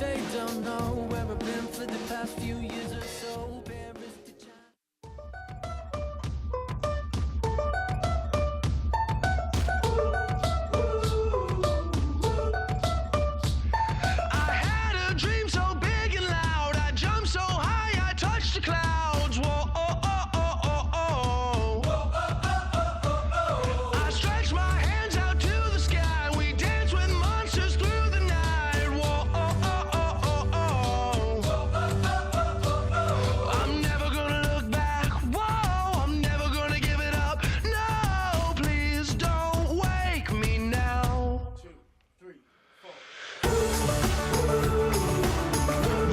they don't know where I've been for the past few years or so. Paris to China. I had a dream so big and loud, I jumped so high, I touched the clouds. Whoa, oh, oh, oh, oh, oh. Whoa, oh, oh, oh, oh, oh. I stretched my hands out to the sky, we danced with monsters through the night. Whoa, oh, oh, oh, oh, oh. Whoa, oh, oh, oh, oh. I'm never gonna look back, whoa, I'm never gonna give it up. No, please don't wake me now. 2, 3, 4.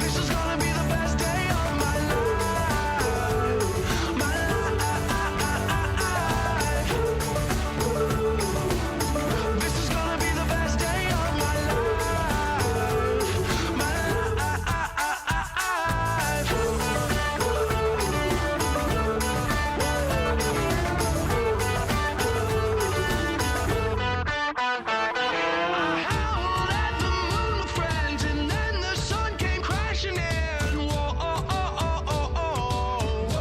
This is gonna be the best day of my life. My life. This is gonna be the best day of my life. My I howled at the moon, my friends, and then the sun came crashing in. Whoa, oh, oh, oh, oh, oh.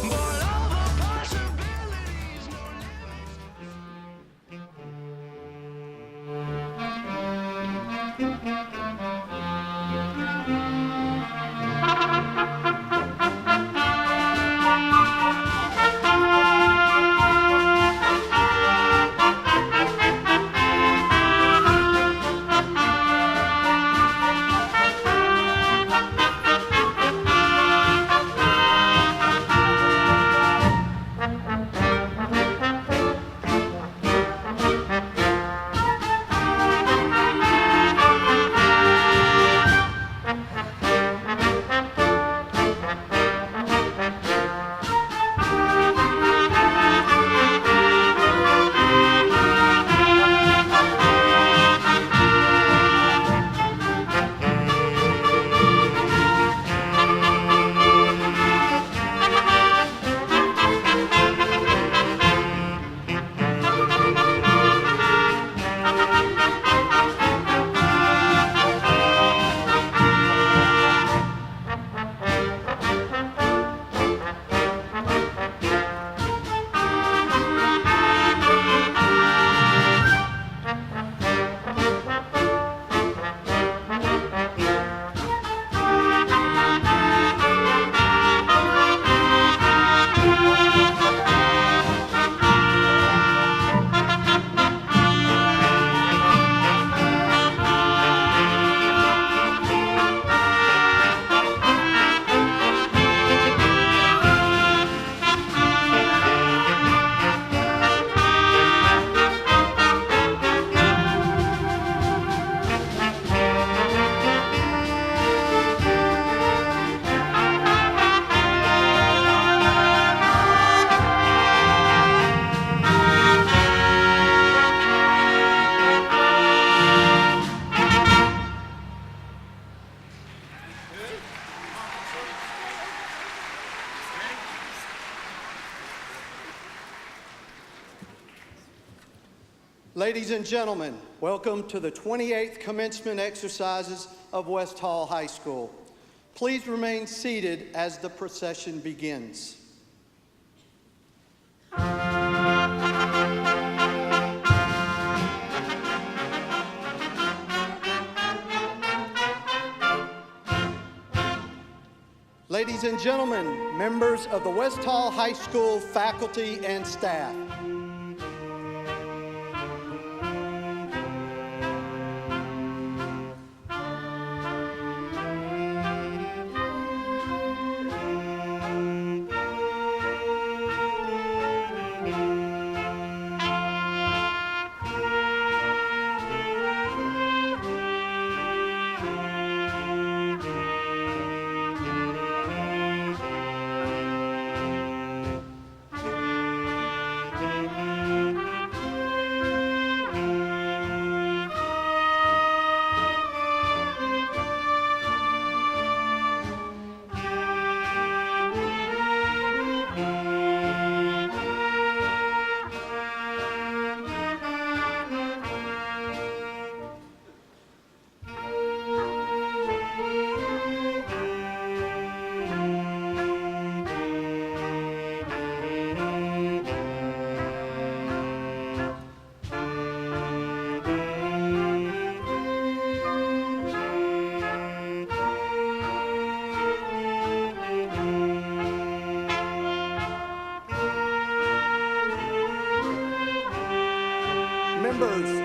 But all the possibilities, no limits. Ladies and gentlemen, welcome to the 28th commencement exercises of West Hall High School. Please remain seated as the procession begins. Ladies and gentlemen, members of the West Hall High School faculty and staff.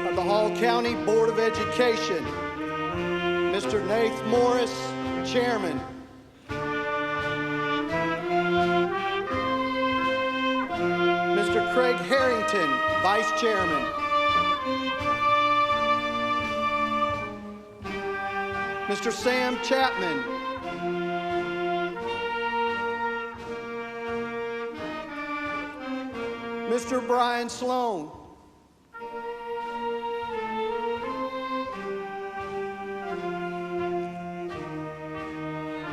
of the Hall County Board of Education, Mr. Nath Morris, Chairman. Mr. Craig Harrington, Vice Chairman. Mr. Sam Chapman. Mr. Brian Sloan.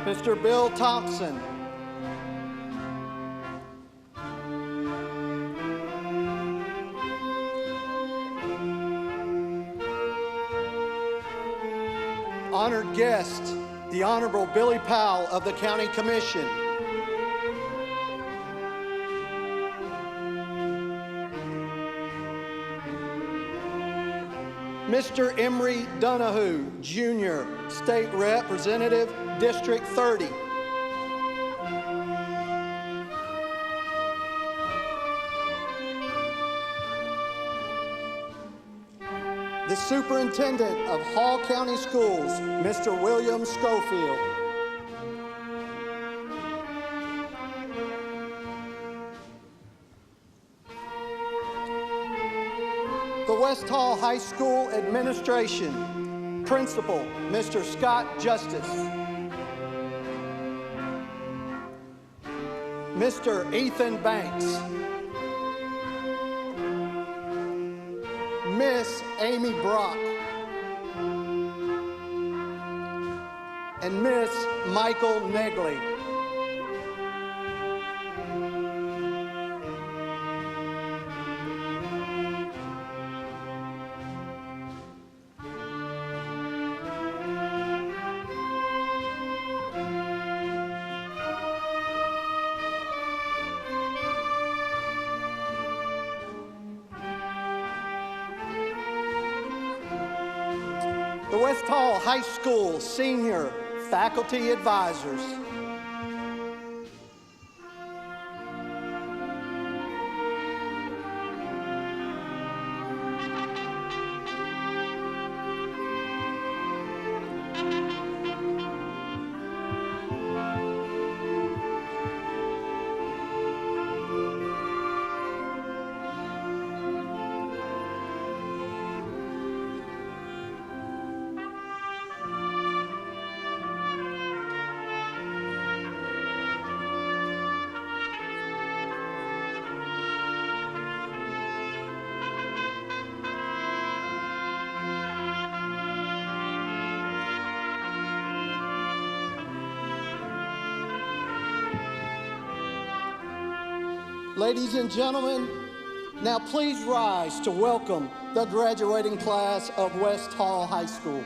Mr. Bill Thompson. Honored guest, the Honorable Billy Powell of the County Commission. Mr. Emery Donahue, Jr., State Representative, District 30. The Superintendent of Hall County Schools, Mr. William Schofield. The West Hall High School Administration, Principal, Mr. Scott Justice. Mr. Ethan Banks. Miss Amy Brock. And Miss Michael Negley. The West Hall High School Senior Faculty Advisors. Ladies and gentlemen, now please rise to welcome the graduating class of West Hall High School.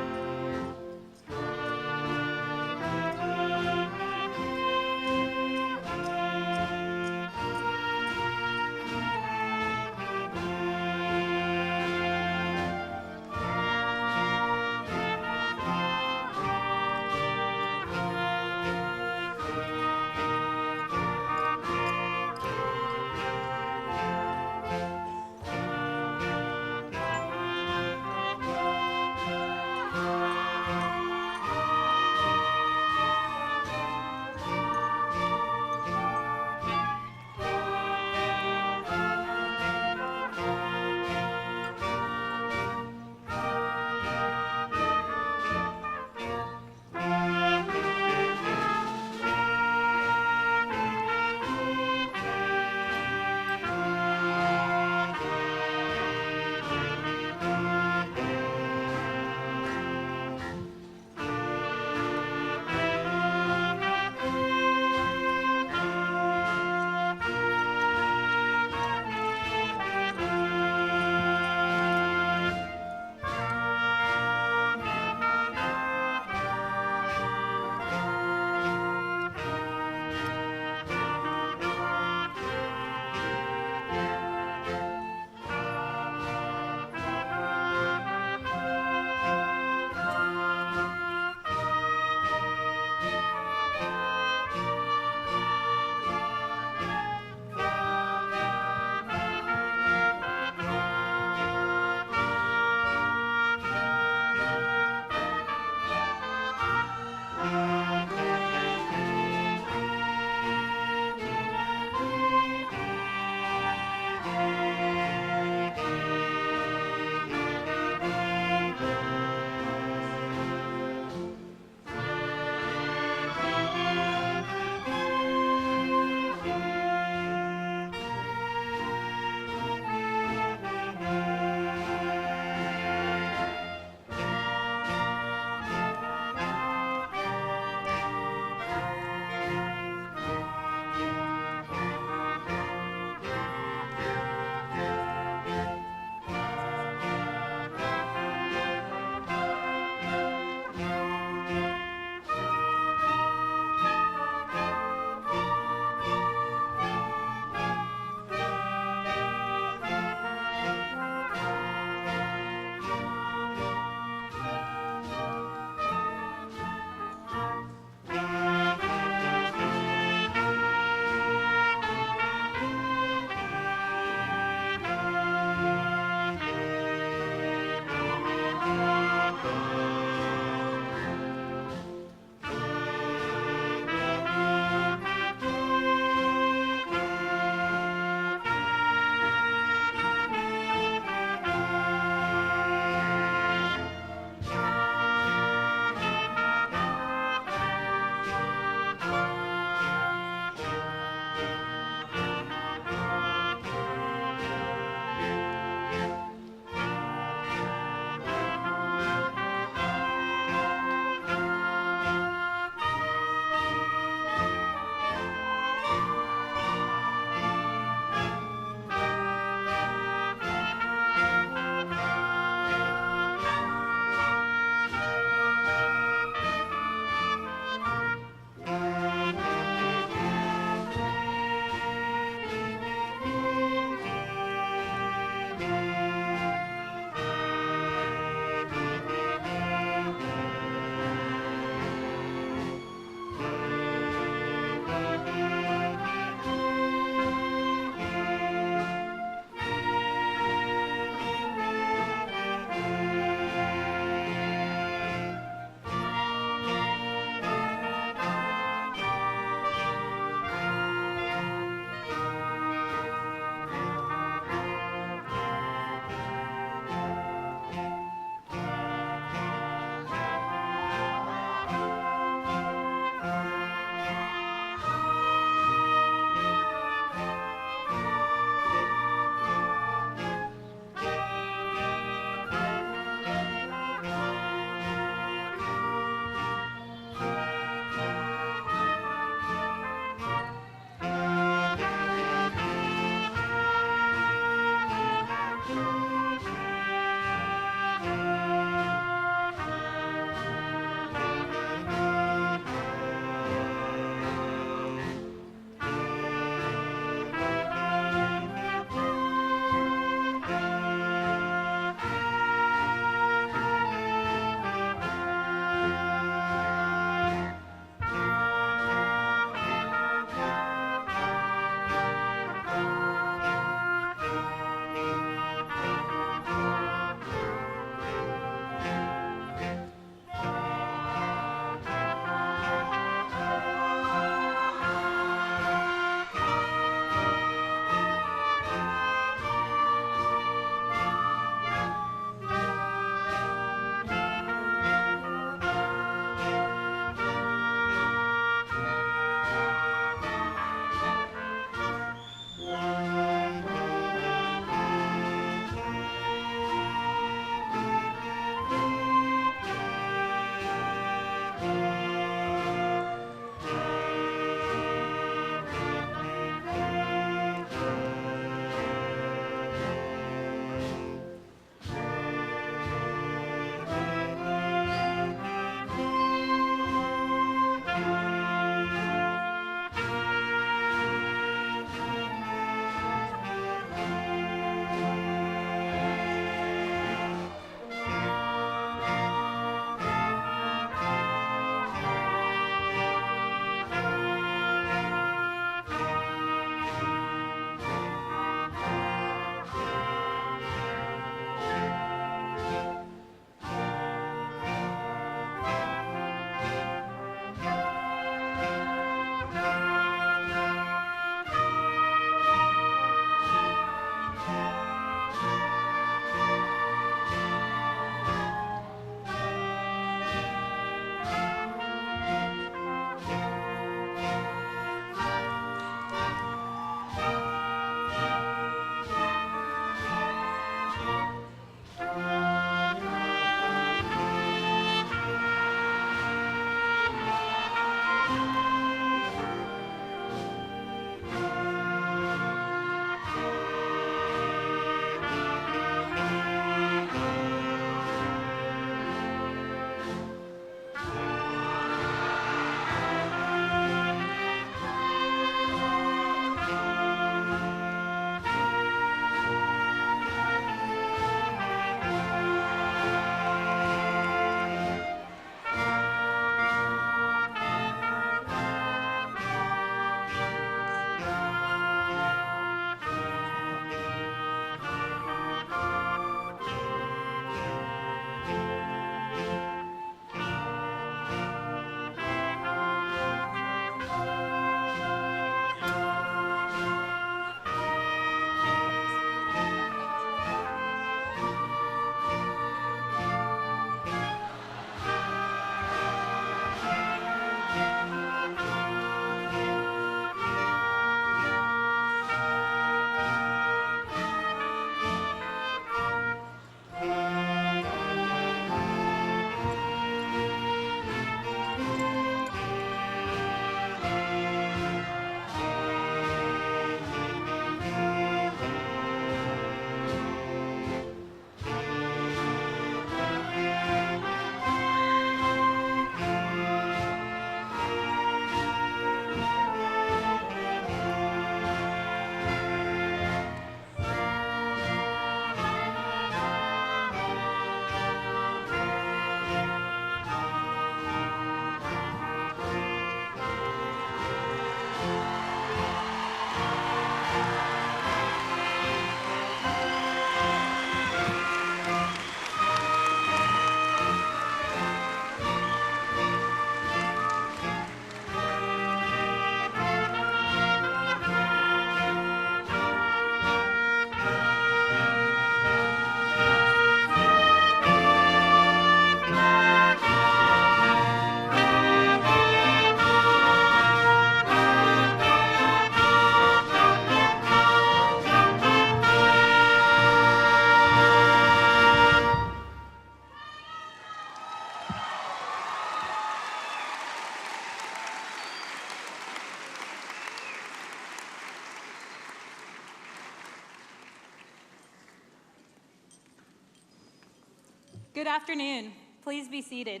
Good afternoon. Please be seated.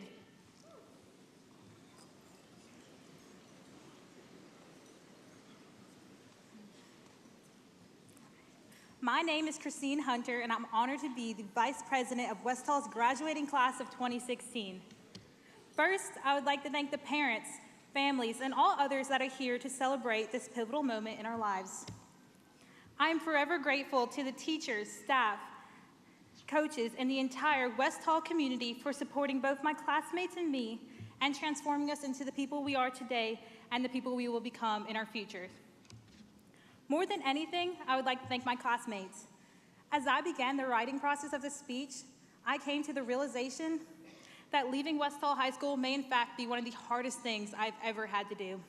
My name is Christine Hunter, and I'm honored to be the Vice President of West Hall's graduating class of 2016. First, I would like to thank the parents, families, and all others that are here to celebrate this pivotal moment in our lives. I am forever grateful to the teachers, staff, coaches, and the entire West Hall community for supporting both my classmates and me and transforming us into the people we are today and the people we will become in our future. More than anything, I would like to thank my classmates. As I began the writing process of this speech, I came to the realization that leaving West Hall High School may in fact be one of the hardest things I've ever had to do.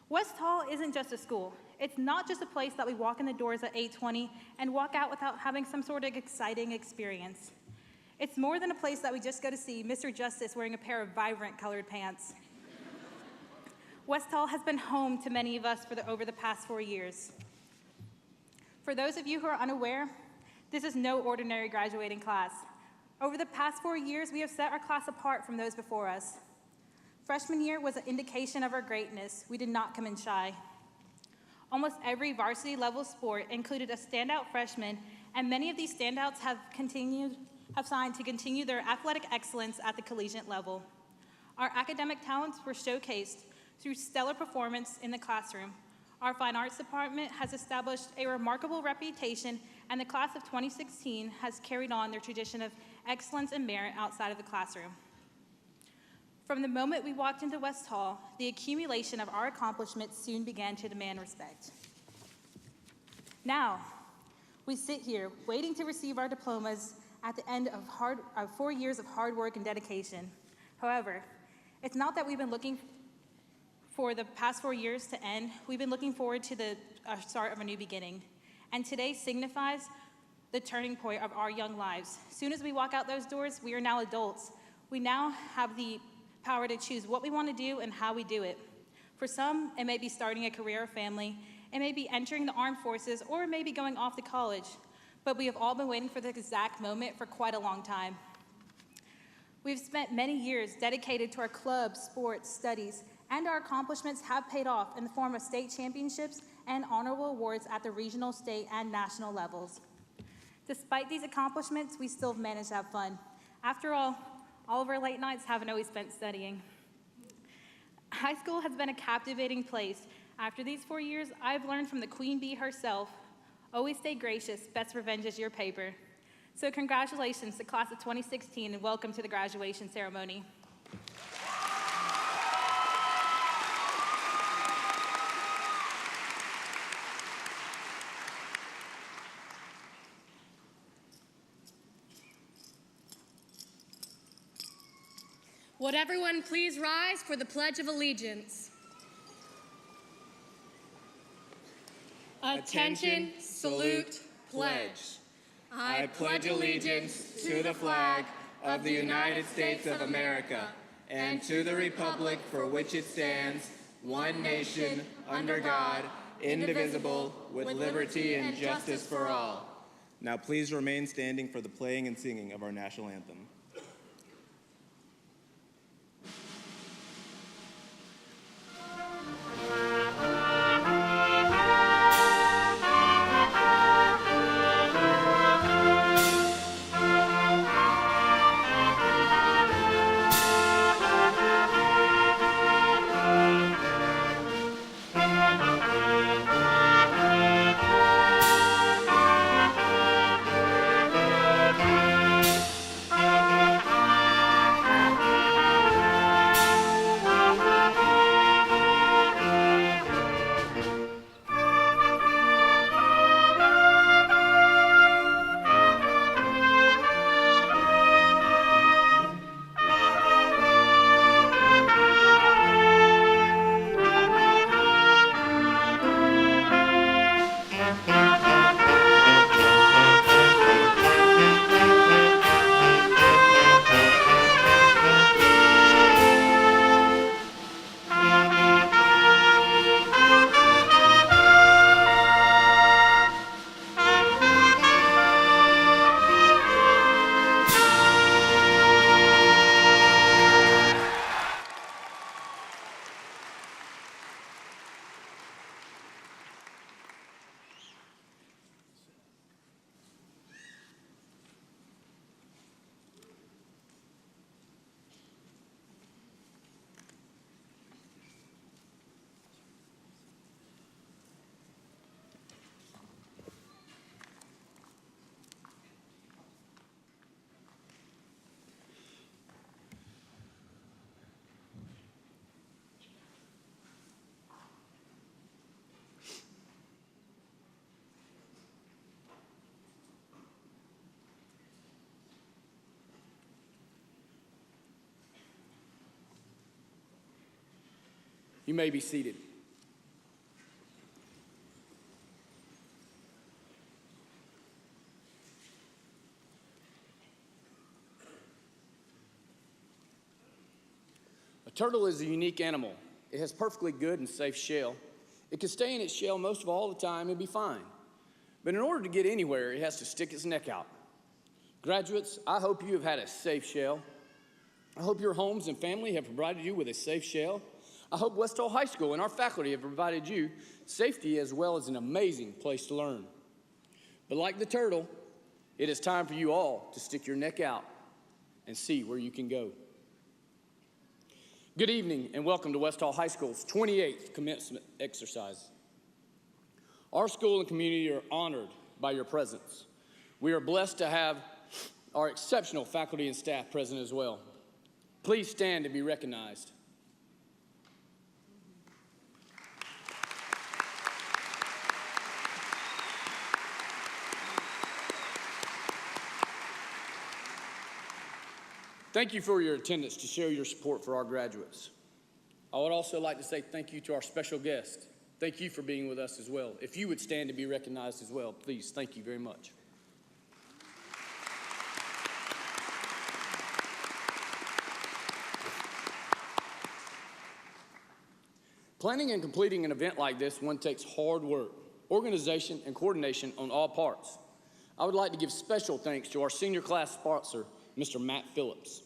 West Hall isn't just a school. It's not just a place that we walk in the doors at 8:20 and walk out without having some sort of exciting experience. It's more than a place that we just go to see Mr. Justice wearing a pair of vibrant colored pants. West Hall has been home to many of us over the past 4 years. For those of you who are unaware, this is no ordinary graduating class. Over the past 4 years, we have set our class apart from those before us. Freshman year was an indication of our greatness. We did not come in shy. Almost every varsity level sport included a standout freshman, and many of these standouts have signed to continue their athletic excellence at the collegiate level. Our academic talents were showcased through stellar performance in the classroom. Our fine arts department has established a remarkable reputation, and the class of 2016 has carried on their tradition of excellence and merit outside of the classroom. From the moment we walked into West Hall, the accumulation of our accomplishments soon began to demand respect. Now, we sit here waiting to receive our diplomas at the end of 4 years of hard work and dedication. However, it's not that we've been looking for the past 4 years to end. We've been looking forward to the start of a new beginning. And today signifies the turning point of our young lives. Soon as we walk out those doors, we are now adults. We now have the power to choose what we want to do and how we do it. For some, it may be starting a career or family, it may be entering the armed forces, or it may be going off to college. But we have all been waiting for this exact moment for quite a long time. We've spent many years dedicated to our clubs, sports, studies, and our accomplishments have paid off in the form of state championships and honorable awards at the regional, state, and national levels. Despite these accomplishments, we still manage to have fun. After all of our late nights haven't always spent studying. High school has been a captivating place. After these 4 years, I've learned from the Queen Bee herself, always stay gracious, best revenge is your paper. So congratulations to class of 2016 and welcome to the graduation ceremony. Would everyone please rise for the Pledge of Allegiance? Attention, salute, pledge. I pledge allegiance to the flag of the United States of America and to the republic for which it stands, one nation, under God, indivisible, with liberty and justice for all. Now please remain standing for the playing and singing of our national anthem. You may be seated. A turtle is a unique animal. It has perfectly good and safe shell. It can stay in its shell most of all the time and be fine. But in order to get anywhere, it has to stick its neck out. Graduates, I hope you have had a safe shell. I hope your homes and family have provided you with a safe shell. I hope Westall High School and our faculty have provided you safety as well as an amazing place to learn. But like the turtle, it is time for you all to stick your neck out and see where you can go. Good evening and welcome to Westall High School's 28th commencement exercise. Our school and community are honored by your presence. We are blessed to have our exceptional faculty and staff present as well. Please stand to be recognized. Thank you for your attendance to show your support for our graduates. I would also like to say thank you to our special guest. Thank you for being with us as well. If you would stand to be recognized as well, please, thank you very much. Planning and completing an event like this one takes hard work, organization, and coordination on all parts. I would like to give special thanks to our senior class sponsor, Mr. Matt Phillips.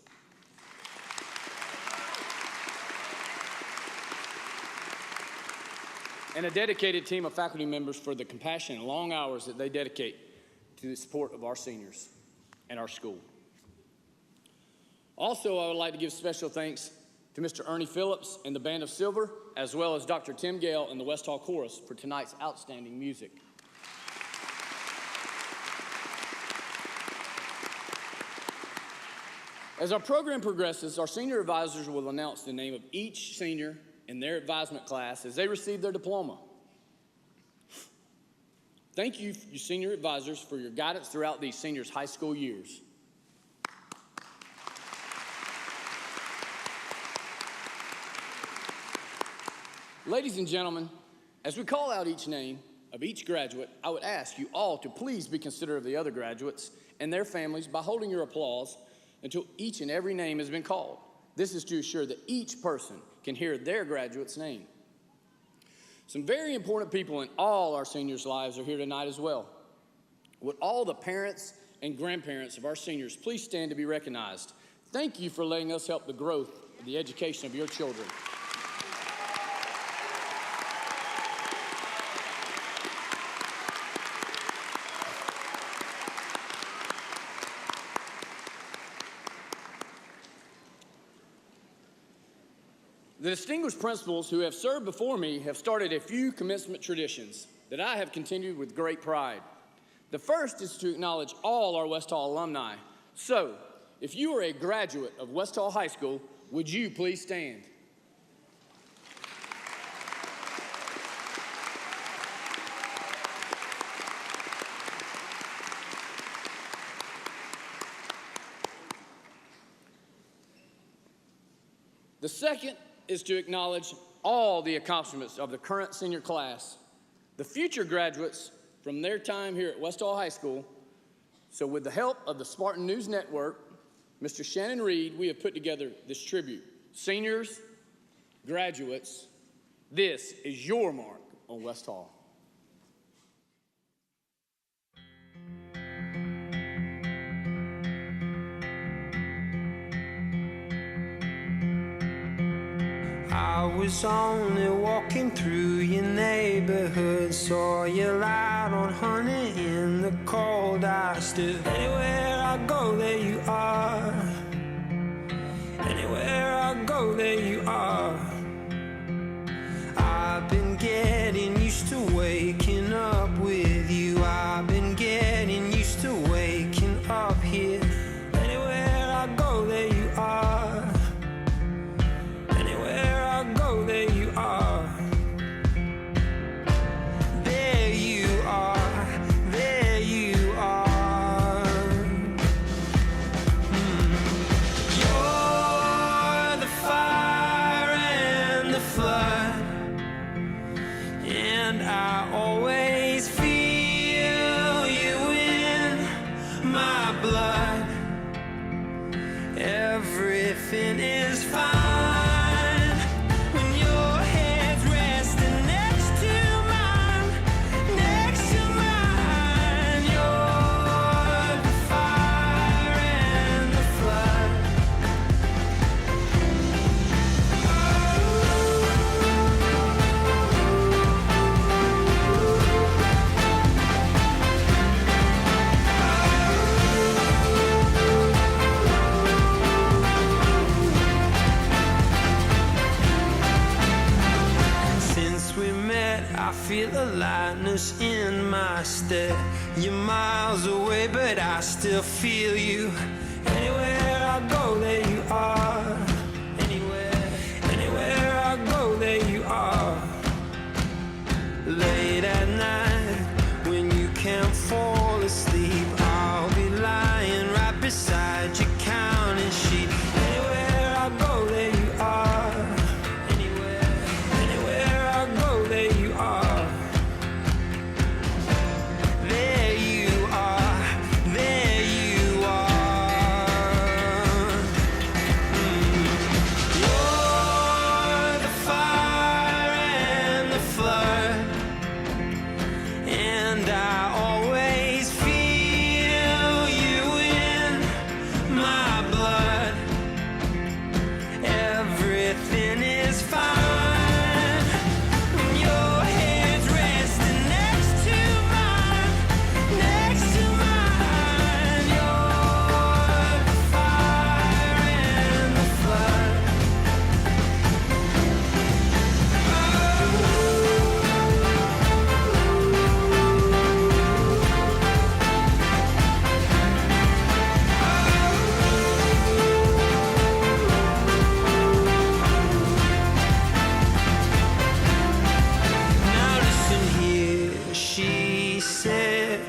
And a dedicated team of faculty members for the compassion and long hours that they dedicate to the support of our seniors and our school. Also, I would like to give special thanks to Mr. Ernie Phillips and the Band of Silver, as well as Dr. Tim Gale and the Westall Chorus for tonight's outstanding music. As our program progresses, our senior advisors will announce the name of each senior in their advisement class as they receive their diploma. Thank you, you senior advisors, for your guidance throughout these seniors' high school years. Ladies and gentlemen, as we call out each name of each graduate, I would ask you all to please be considerate of the other graduates and their families by holding your applause until each and every name has been called. This is to ensure that each person can hear their graduate's name. Some very important people in all our seniors' lives are here tonight as well. Would all the parents and grandparents of our seniors please stand to be recognized? Thank you for letting us help the growth of the education of your children. The distinguished principals who have served before me have started a few commencement traditions that I have continued with great pride. The first is to acknowledge all our Westall alumni. So, if you are a graduate of Westall High School, would you please stand? The second is to acknowledge all the accomplishments of the current senior class, the future graduates from their time here at Westall High School. So with the help of the Spartan News Network, Mr. Shannon Reed, we have put together this tribute. Seniors, graduates, this is your mark on Westall. I was only walking through your neighborhood, saw you light on honey in the cold. I still, anywhere I go, there you are. Anywhere I go, there you are. I've been getting used to waking up with you. I've been getting used to waking up here. Anywhere I go, there you are. There you are. There you are. There you are. You're the fire and the flood. everything is fine when your head's resting next to mine, next to mine. You're the fire and the flood. Since we met, I feel a lightness in my step. You're miles away, but I still feel you. Anywhere I go, there you are. Anywhere I go, there you are. Late at night, when you can't fall asleep, I'll be lying right beside your counting sheet. Anywhere I go, there you are. Anywhere I go, there you are. There you are. There you are. You're the fire and the flood, and I always feel you in my blood. Everything is fine when your head's resting next to mine, next to mine. You're the fire and the flood. Now listen here, she said,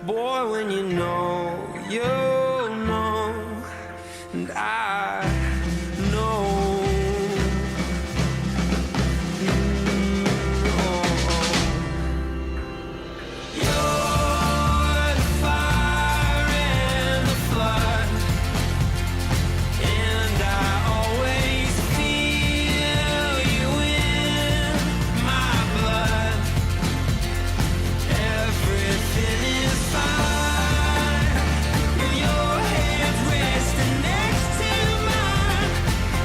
boy, when you know, you'll know, and I know. You're the fire and the flood, and I always feel you in my blood. Everything is fine when your head's resting next to mine,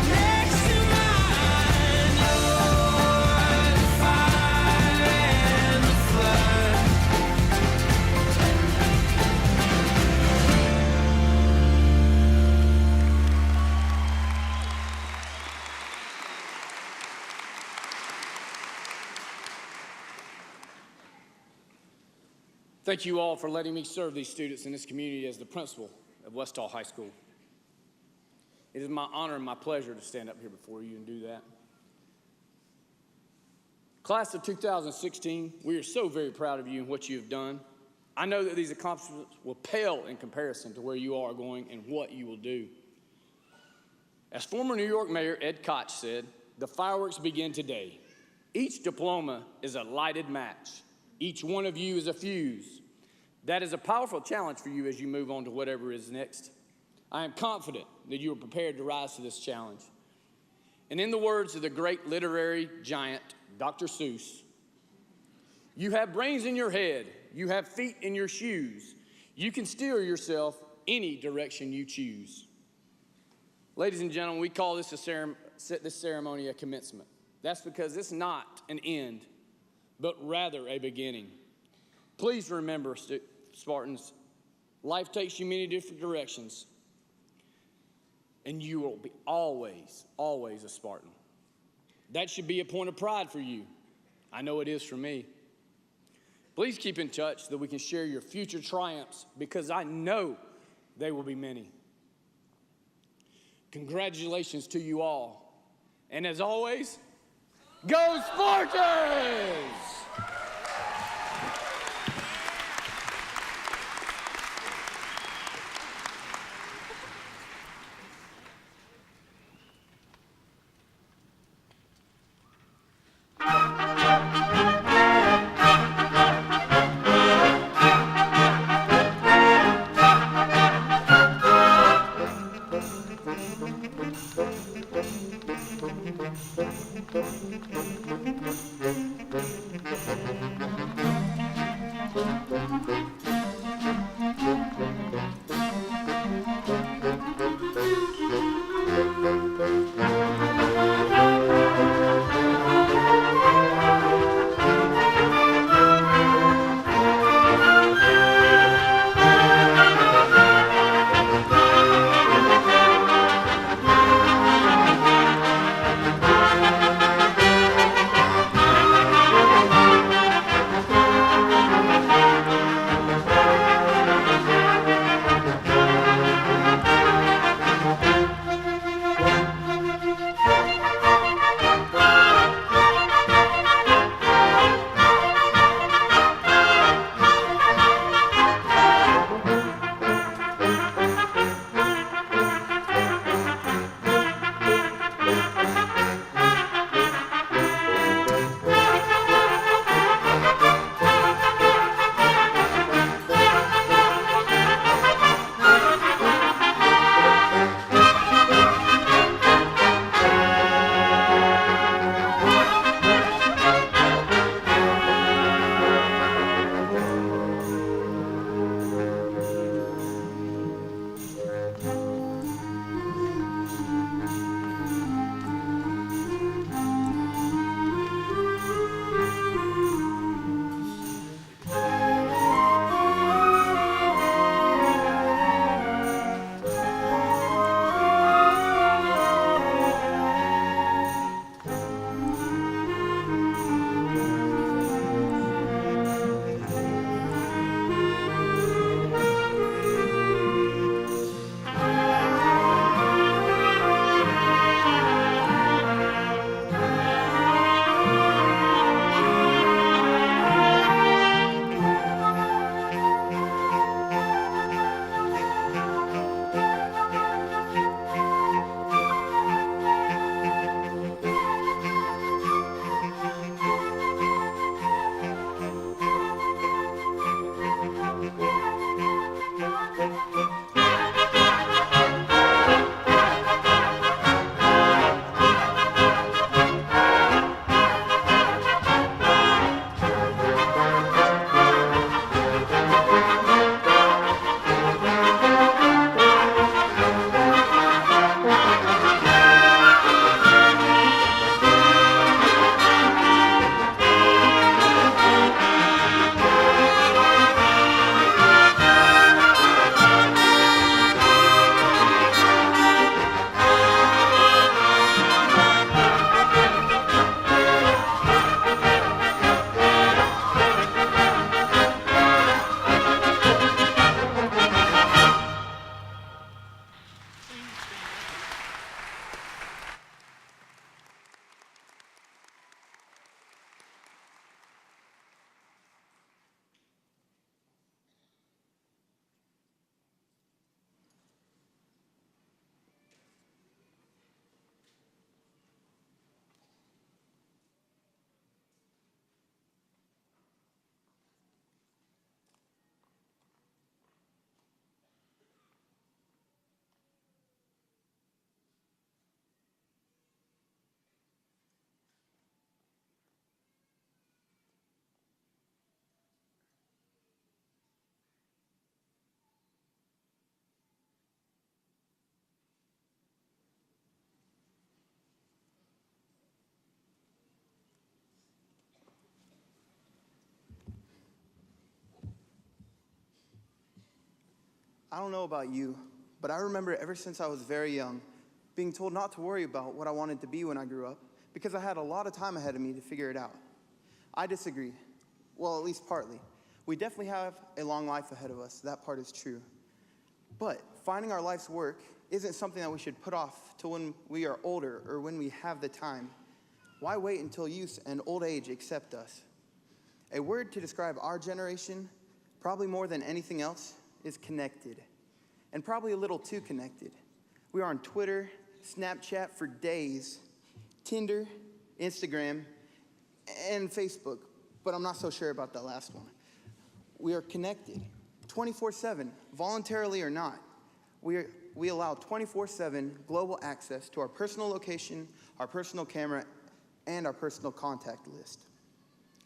next to mine. You're the fire and the flood. Thank you all for letting me serve these students in this community as the principal of West Hall High School. It is my honor and my pleasure to stand up here before you and do that. Class of 2016, we are so very proud of you and what you have done. I know that these accomplishments will pale in comparison to where you are going and what you will do. As former New York Mayor Ed Koch said, the fireworks begin today. Each diploma is a lighted match. Each one of you is a fuse. That is a powerful challenge for you as you move on to whatever is next. I am confident that you are prepared to rise to this challenge. And in the words of the great literary giant, Dr. Seuss, you have brains in your head, you have feet in your shoes. You can steer yourself any direction you choose. Ladies and gentlemen, we call this ceremony a commencement. That's because it's not an end, but rather a beginning. Please remember, Spartans, life takes you many different directions, and you will be always, always a Spartan. That should be a point of pride for you. I know it is for me. Please keep in touch so that we can share your future triumphs, because I know they will be many. Congratulations to you all. And as always, go Spartans! I don't know about you, but I remember ever since I was very young, being told not to worry about what I wanted to be when I grew up, because I had a lot of time ahead of me to figure it out. I disagree. Well, at least partly. We definitely have a long life ahead of us. That part is true. But finding our life's work isn't something that we should put off till when we are older or when we have the time. Why wait until youth and old age accept us? A word to describe our generation, probably more than anything else, is connected. And probably a little too connected. We are on Twitter, Snapchat for days, Tinder, Instagram, and Facebook, but I'm not so sure about that last one. We are connected 24/7, voluntarily or not. We allow 24/7 global access to our personal location, our personal camera, and our personal contact list.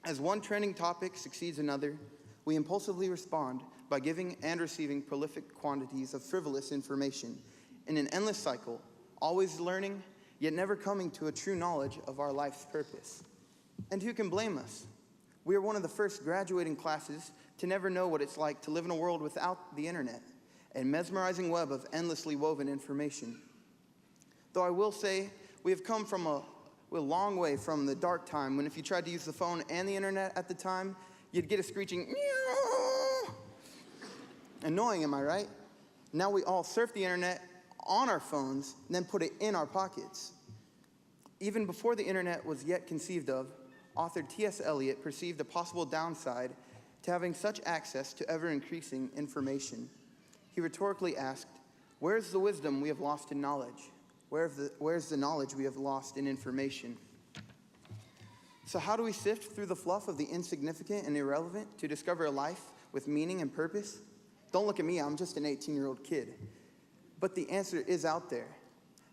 As one trending topic succeeds another, we impulsively respond by giving and receiving prolific quantities of frivolous information in an endless cycle, always learning, yet never coming to a true knowledge of our life's purpose. And who can blame us? We are one of the first graduating classes to never know what it's like to live in a world without the internet, a mesmerizing web of endlessly woven information. Though I will say, we have come from a long way from the dark time when if you tried to use the phone and the internet at the time, you'd get a screeching meow. Annoying, am I right? Now we all surf the internet on our phones and then put it in our pockets. Even before the internet was yet conceived of, author T.S. Eliot perceived the possible downside to having such access to ever-increasing information. He rhetorically asked, "Where's the wisdom we have lost in knowledge? Where's the knowledge we have lost in information?" So how do we sift through the fluff of the insignificant and irrelevant to discover a life with meaning and purpose? Don't look at me, I'm just an 18-year-old kid. But the answer is out there.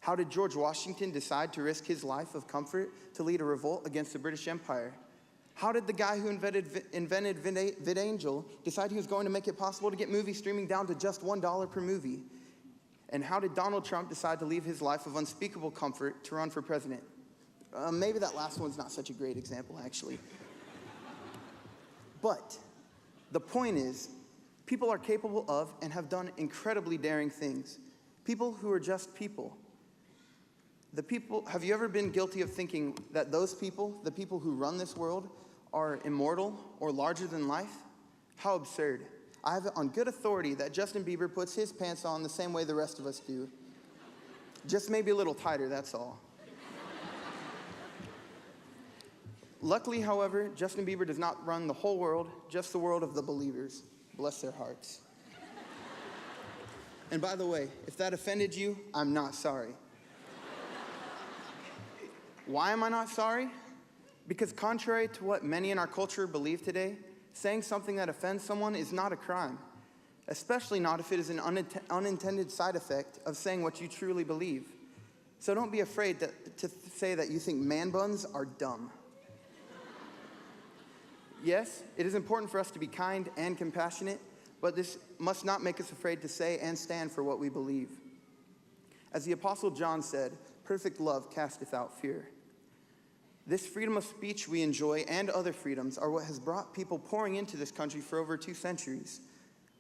How did George Washington decide to risk his life of comfort to lead a revolt against the British Empire? How did the guy who invented VidAngel decide he was going to make it possible to get movie streaming down to just $1 per movie? And how did Donald Trump decide to leave his life of unspeakable comfort to run for president? Maybe that last one's not such a great example, actually. But the point is, people are capable of and have done incredibly daring things. People who are just people. Have you ever been guilty of thinking that those people, the people who run this world, are immortal or larger than life? How absurd. I have it on good authority that Justin Bieber puts his pants on the same way the rest of us do. Just maybe a little tighter, that's all. Luckily, however, Justin Bieber does not run the whole world, just the world of the believers. Bless their hearts. And by the way, if that offended you, I'm not sorry. Why am I not sorry? Because contrary to what many in our culture believe today, saying something that offends someone is not a crime, especially not if it is an unintended side effect of saying what you truly believe. So don't be afraid to say that you think man buns are dumb. Yes, it is important for us to be kind and compassionate, but this must not make us afraid to say and stand for what we believe. As the Apostle John said, "Perfect love casteth out fear." This freedom of speech we enjoy and other freedoms are what has brought people pouring into this country for over 2 centuries.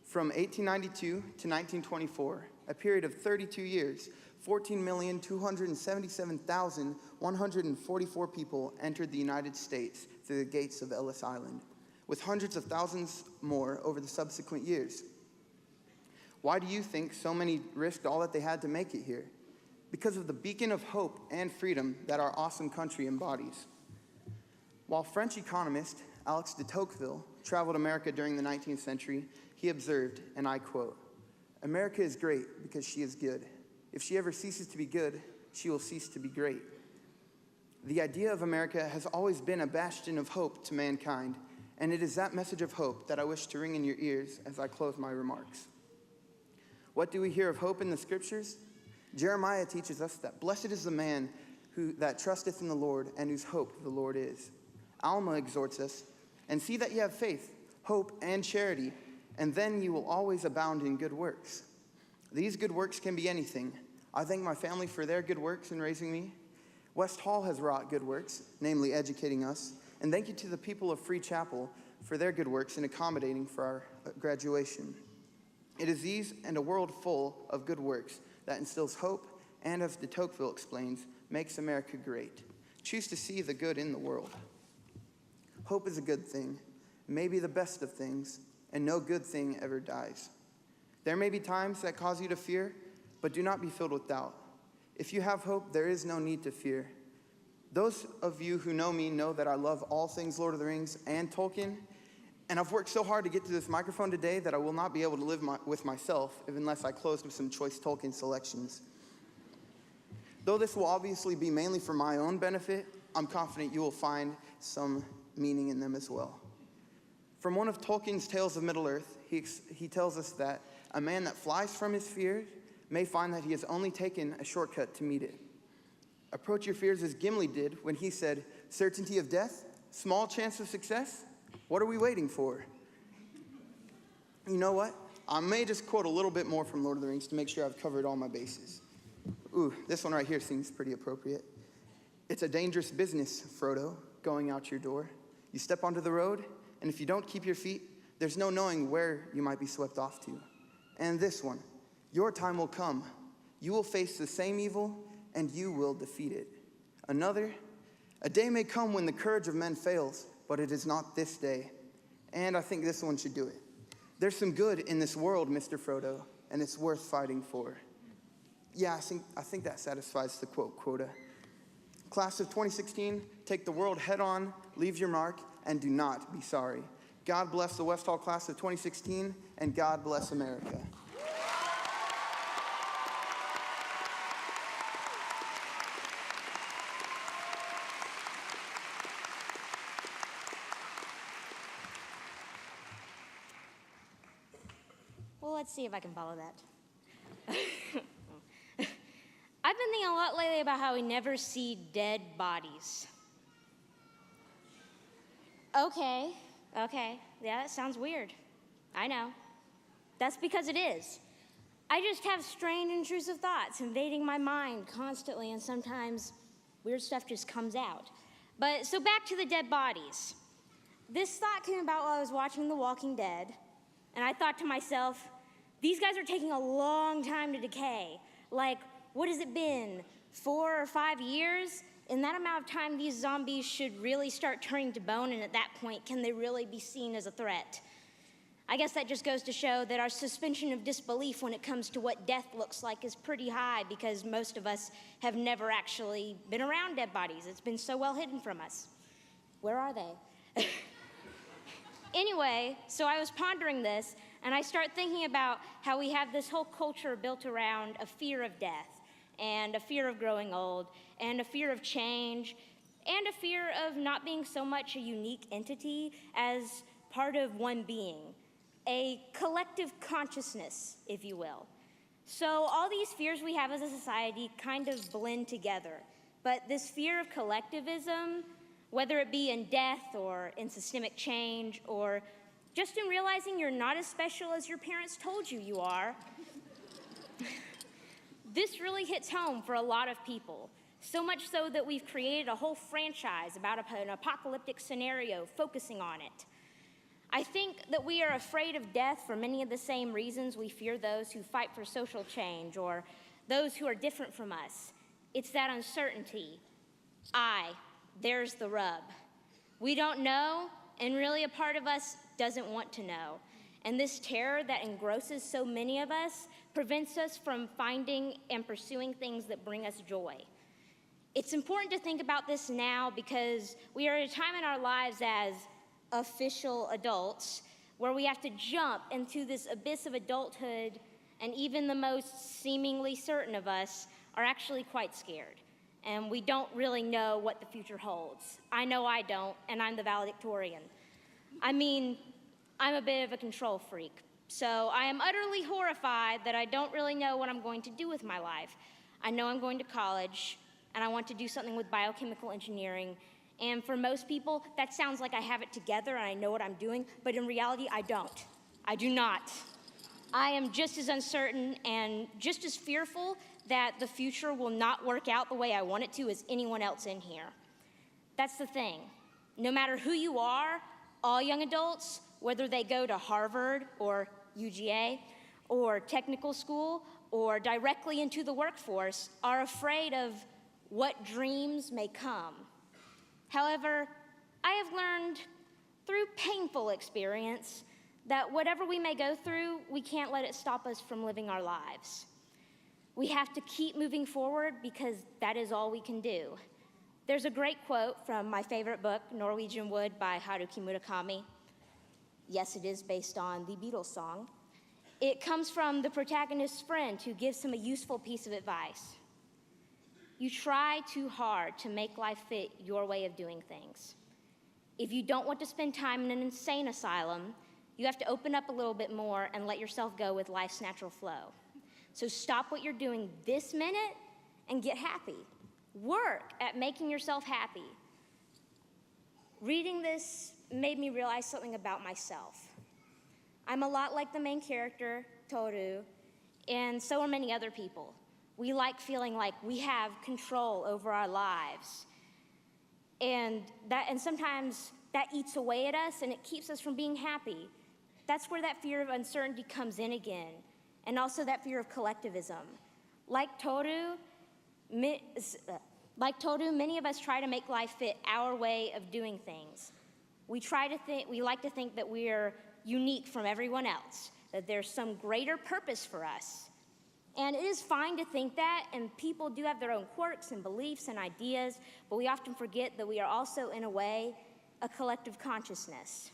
From 1892 to 1924, a period of 32 years, 14,277,144 people entered the United States through the gates of Ellis Island, with hundreds of thousands more over the subsequent years. Why do you think so many risked all that they had to make it here? Because of the beacon of hope and freedom that our awesome country embodies. While French economist Alex de Tocqueville traveled America during the 19th century, he observed, and I quote, "America is great because she is good. If she ever ceases to be good, she will cease to be great." The idea of America has always been a bastion of hope to mankind, and it is that message of hope that I wish to ring in your ears as I close my remarks. What do we hear of hope in the scriptures? Jeremiah teaches us that blessed is the man that trusteth in the Lord and whose hope the Lord is. Alma exhorts us, "And see that you have faith, hope, and charity, and then you will always abound in good works." These good works can be anything. I thank my family for their good works in raising me. West Hall has wrought good works, namely educating us. And thank you to the people of Free Chapel for their good works in accommodating for our graduation. It is these and a world full of good works that instills hope and, as de Tocqueville explains, makes America great. Choose to see the good in the world. Hope is a good thing, maybe the best of things, and no good thing ever dies. There may be times that cause you to fear, but do not be filled with doubt. If you have hope, there is no need to fear. Those of you who know me know that I love all things Lord of the Rings and Tolkien, and I've worked so hard to get to this microphone today that I will not be able to live with myself unless I close with some choice Tolkien selections. Though this will obviously be mainly for my own benefit, I'm confident you will find some meaning in them as well. From one of Tolkien's Tales of Middle-earth, he tells us that a man that flies from his fears may find that he has only taken a shortcut to meet it. Approach your fears as Gimli did when he said, "Certainty of death, small chance of success? What are we waiting for?" You know what? I may just quote a little bit more from Lord of the Rings to make sure I've covered all my bases. Ooh, this one right here seems pretty appropriate. It's a dangerous business, Frodo, going out your door. You step onto the road, and if you don't keep your feet, there's no knowing where you might be swept off to. And this one, your time will come. You will face the same evil, and you will defeat it. Another, a day may come when the courage of men fails, but it is not this day. And I think this one should do it. There's some good in this world, Mr. Frodo, and it's worth fighting for. Yeah, I think that satisfies the quote quota. Class of 2016, take the world head on, leave your mark, and do not be sorry. God bless the West Hall class of 2016, and God bless America. Well, let's see if I can follow that. I've been thinking a lot lately about how we never see dead bodies. Okay, yeah, that sounds weird. I know. That's because it is. I just have strange, intrusive thoughts invading my mind constantly, and sometimes weird stuff just comes out. But so back to the dead bodies. This thought came about while I was watching The Walking Dead, and I thought to myself, these guys are taking a long time to decay. Like, what has it been, 4 or 5 years? In that amount of time, these zombies should really start turning to bone, and at that point, can they really be seen as a threat? I guess that just goes to show that our suspension of disbelief when it comes to what death looks like is pretty high, because most of us have never actually been around dead bodies. It's been so well hidden from us. Where are they? Anyway, so I was pondering this, and I start thinking about how we have this whole culture built around a fear of death, and a fear of growing old, and a fear of change, and a fear of not being so much a unique entity as part of one being, a collective consciousness, if you will. So all these fears we have as a society kind of blend together, but this fear of collectivism, whether it be in death or in systemic change or just in realizing you're not as special as your parents told you you are, this really hits home for a lot of people. So much so that we've created a whole franchise about an apocalyptic scenario focusing on it. I think that we are afraid of death for many of the same reasons we fear those who fight for social change or those who are different from us. It's that uncertainty. There's the rub. We don't know, and really a part of us doesn't want to know. And this terror that engrosses so many of us prevents us from finding and pursuing things that bring us joy. It's important to think about this now because we are at a time in our lives as official adults where we have to jump into this abyss of adulthood, and even the most seemingly certain of us are actually quite scared. And we don't really know what the future holds. I know I don't, and I'm the valedictorian. I mean, I'm a bit of a control freak, so I am utterly horrified that I don't really know what I'm going to do with my life. I know I'm going to college, and I want to do something with biochemical engineering, and for most people, that sounds like I have it together and I know what I'm doing, but in reality, I don't. I do not. I am just as uncertain and just as fearful that the future will not work out the way I want it to as anyone else in here. That's the thing. No matter who you are, all young adults, whether they go to Harvard or UGA, or technical school or directly into the workforce are afraid of what dreams may come. However, I have learned through painful experience that whatever we may go through, we can't let it stop us from living our lives. We have to keep moving forward because that is all we can do. There's a great quote from my favorite book, Norwegian Wood by Haruki Murakami. Yes, it is based on the Beatles song. It comes from the protagonist's friend who gives him a useful piece of advice. You try too hard to make life fit your way of doing things. If you don't want to spend time in an insane asylum, you have to open up a little bit more and let yourself go with life's natural flow. So stop what you're doing this minute and get happy. Work at making yourself happy. Reading this made me realize something about myself. I'm a lot like the main character, Toru, and so are many other people. We like feeling like we have control over our lives. And sometimes that eats away at us and it keeps us from being happy. That's where that fear of uncertainty comes in again, and also that fear of collectivism. Like Toru, many of us try to make life fit our way of doing things. We like to think that we are unique from everyone else, that there's some greater purpose for us. And it is fine to think that, and people do have their own quirks and beliefs and ideas, but we often forget that we are also, in a way, a collective consciousness.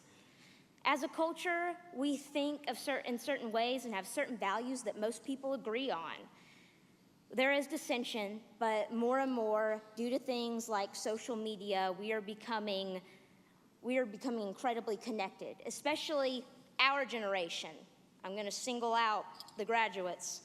As a culture, we think in certain ways and have certain values that most people agree on. There is dissension, but more and more, due to things like social media, we are becoming incredibly connected, especially our generation. I'm going to single out the graduates.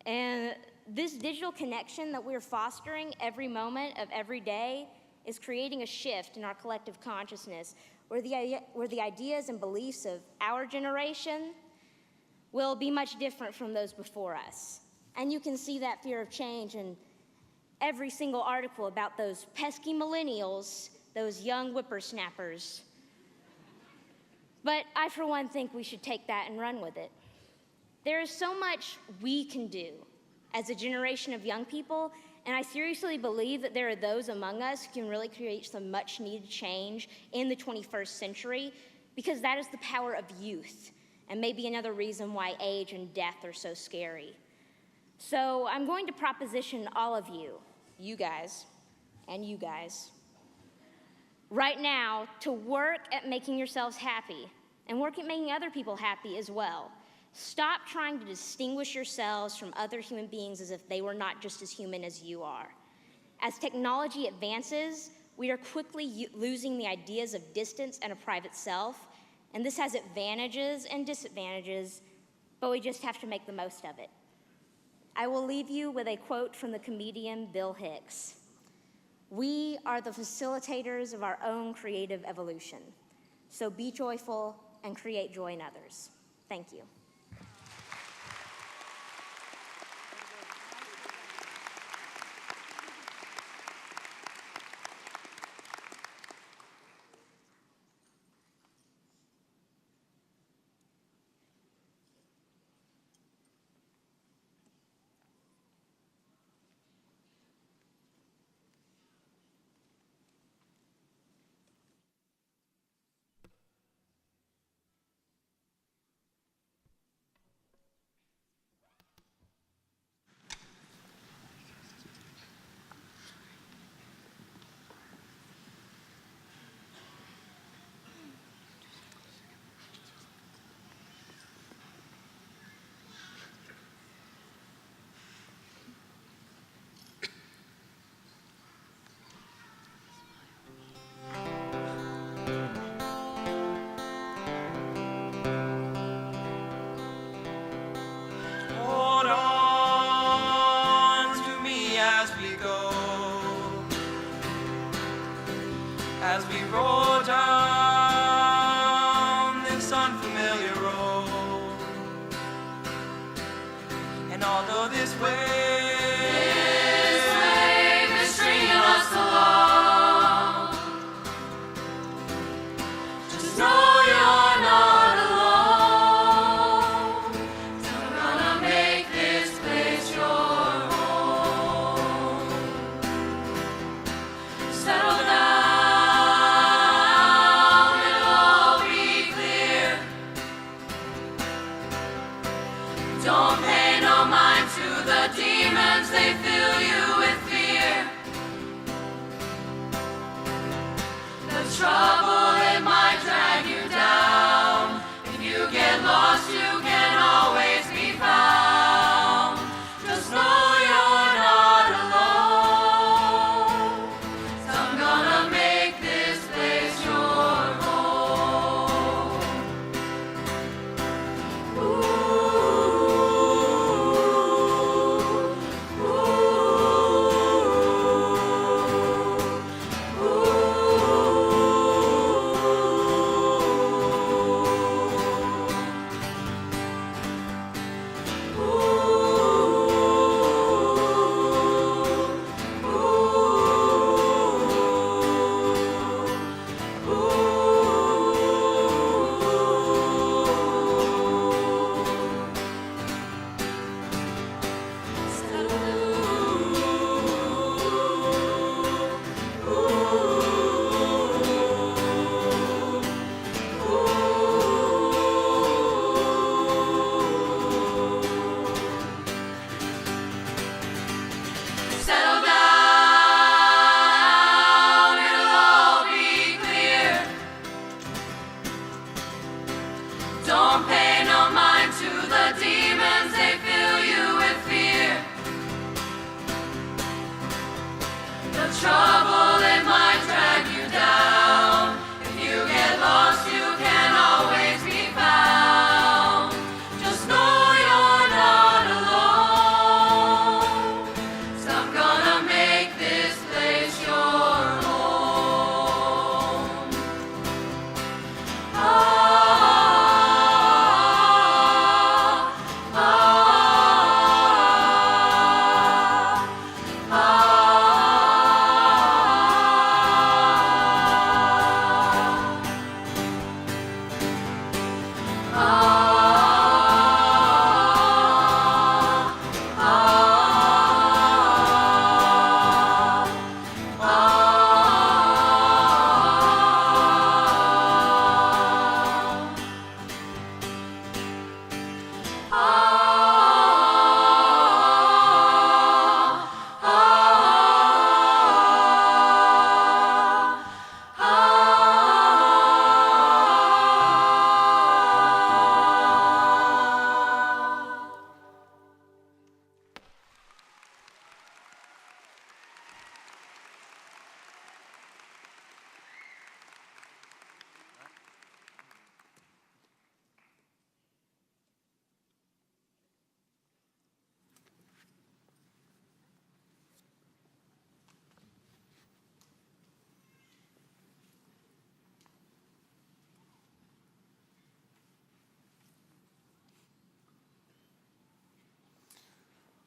And this digital connection that we're fostering every moment of every day is creating a shift in our collective consciousness where the ideas and beliefs of our generation will be much different from those before us. And you can see that fear of change in every single article about those pesky millennials, those young whippersnappers. But I, for one, think we should take that and run with it. There is so much we can do as a generation of young people, and I seriously believe that there are those among us who can really create some much-needed change in the 21st century, because that is the power of youth, and maybe another reason why age and death are so scary. So I'm going to proposition all of you, you guys, and you guys, right now to work at making yourselves happy, and work at making other people happy as well. Stop trying to distinguish yourselves from other human beings as if they were not just as human as you are. As technology advances, we are quickly losing the ideas of distance and a private self, and this has advantages and disadvantages, but we just have to make the most of it. I will leave you with a quote from the comedian Bill Hicks. We are the facilitators of our own creative evolution, so be joyful and create joy in others. Thank you. Hold on to me as we go, as we roll down this unfamiliar road. And although this way may string us along, just know you're not alone. Don't pay no mind to the demons, they fill you with fear. The trouble, it might drag you down. If you get lost, you can always be found. Just know you're not alone. So I'm gonna make this place your home. Settle down, it'll all be clear. Don't pay no mind to the demons, they fill you with fear. The trouble, it might drag you down. If you get lost, you can always be found. Just know you're not alone. So I'm gonna make this place your home. Ah, ah, ah,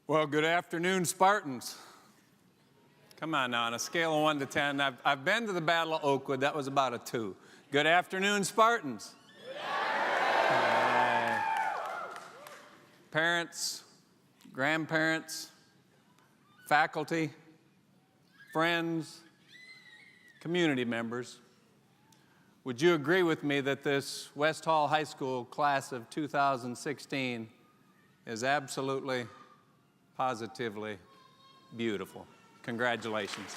Well, good afternoon, Spartans. Come on now, on a scale of 1 to 10, I've been to the Battle of Oakwood. That was about a 2. Good afternoon, Spartans. Parents, grandparents, faculty, friends, community members, would you agree with me that this West Hall High School class of 2016 is absolutely, positively beautiful? Congratulations.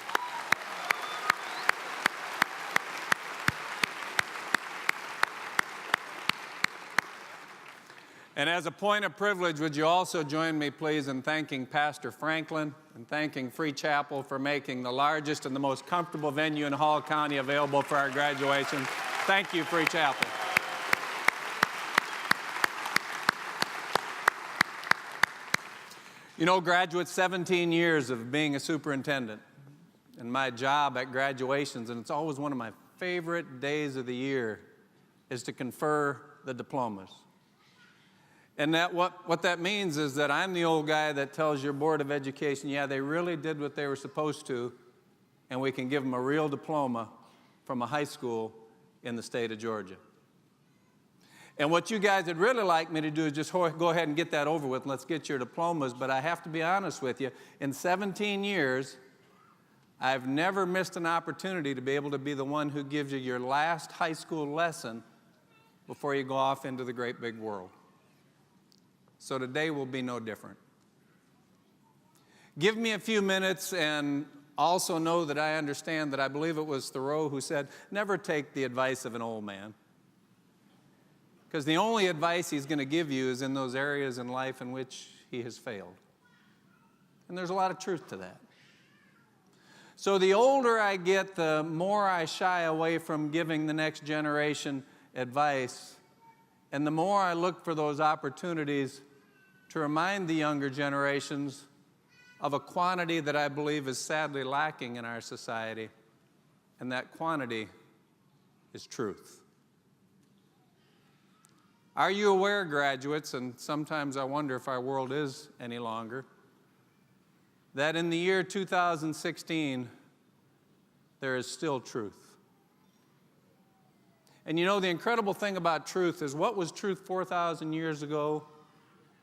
And as a point of privilege, would you also join me, please, in thanking Pastor Franklin and thanking Free Chapel for making the largest and the most comfortable venue in Hall County available for our graduation. Thank you, Free Chapel. You know, graduates, 17 years of being a superintendent and my job at graduations, and it's always one of my favorite days of the year, is to confer the diplomas. And that what that means is that I'm the old guy that tells your Board of Education, yeah, they really did what they were supposed to, and we can give them a real diploma from a high school in the state of Georgia. And what you guys would really like me to do is just go ahead and get that over with, and let's get your diplomas. But I have to be honest with you, in 17 years, I've never missed an opportunity to be able to be the one who gives you your last high school lesson before you go off into the great big world. So today will be no different. Give me a few minutes and also know that I understand that I believe it was Thoreau who said, never take the advice of an old man. Because the only advice he's going to give you is in those areas in life in which he has failed. And there's a lot of truth to that. So the older I get, the more I shy away from giving the next generation advice, and the more I look for those opportunities to remind the younger generations of a quantity that I believe is sadly lacking in our society, and that quantity is truth. Are you aware, graduates, and sometimes I wonder if our world is any longer, that in the year 2016, there is still truth? And you know, the incredible thing about truth is what was truth 4,000 years ago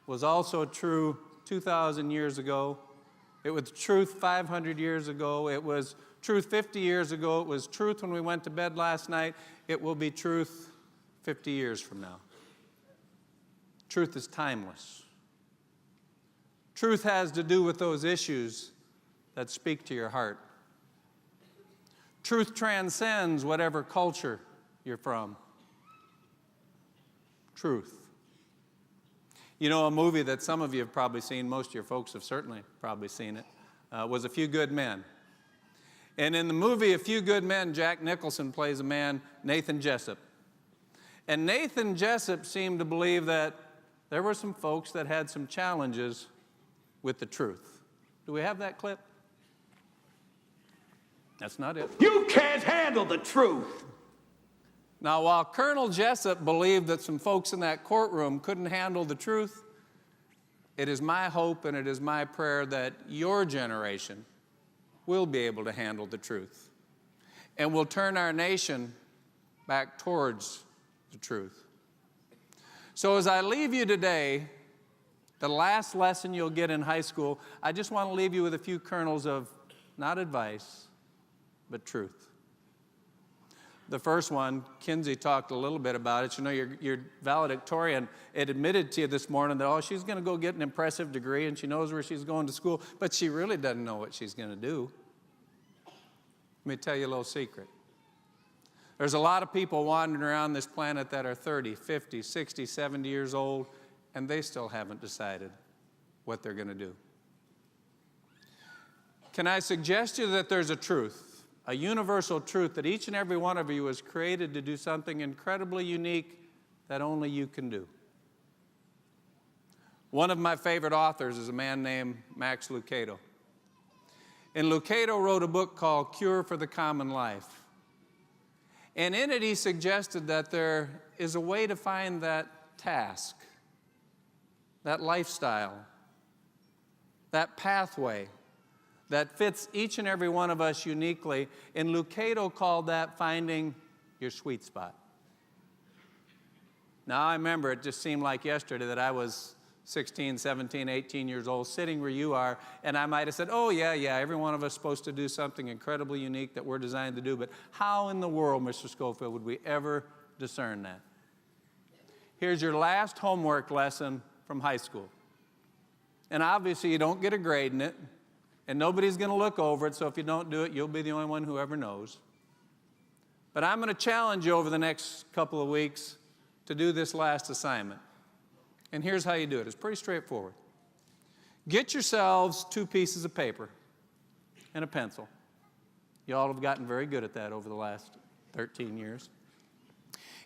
was also true 2,000 years ago. It was truth 500 years ago. It was truth 50 years ago. It was truth when we went to bed last night. It will be truth 50 years from now. Truth is timeless. Truth has to do with those issues that speak to your heart. Truth transcends whatever culture you're from. Truth. You know, a movie that some of you have probably seen, most of your folks have certainly probably seen it, was A Few Good Men. And in the movie A Few Good Men, Jack Nicholson plays a man, Nathan Jessup. And Nathan Jessup seemed to believe that there were some folks that had some challenges with the truth. Do we have that clip? That's not it. You can't handle the truth. Now, while Colonel Jessup believed that some folks in that courtroom couldn't handle the truth, it is my hope and it is my prayer that your generation will be able to handle the truth and will turn our nation back towards the truth. So as I leave you today, the last lesson you'll get in high school, I just want to leave you with a few kernels of not advice, but truth. The first one, Kinsey talked a little bit about it. You know, your valedictorian had admitted to you this morning that, oh, she's going to go get an impressive degree and she knows where she's going to school, but she really doesn't know what she's going to do. Let me tell you a little secret. There's a lot of people wandering around this planet that are 30, 50, 60, 70 years old, and they still haven't decided what they're going to do. Can I suggest to you that there's a truth? A universal truth that each and every one of you was created to do something incredibly unique that only you can do. One of my favorite authors is a man named Max Lucado. And Lucado wrote a book called Cure for the Common Life. And in it he suggested that there is a way to find that task, that lifestyle, that pathway that fits each and every one of us uniquely, and Lucado called that finding your sweet spot. Now, I remember it just seemed like yesterday that I was 16, 17, 18 years old, sitting where you are, and I might have said, oh, yeah, every one of us is supposed to do something incredibly unique that we're designed to do, but how in the world, Mr. Schofield, would we ever discern that? Here's your last homework lesson from high school. And obviously, you don't get a grade in it, and nobody's going to look over it, so if you don't do it, you'll be the only one who ever knows. But I'm going to challenge you over the next couple of weeks to do this last assignment. And here's how you do it. It's pretty straightforward. Get yourselves 2 pieces of paper and a pencil. You all have gotten very good at that over the last 13 years.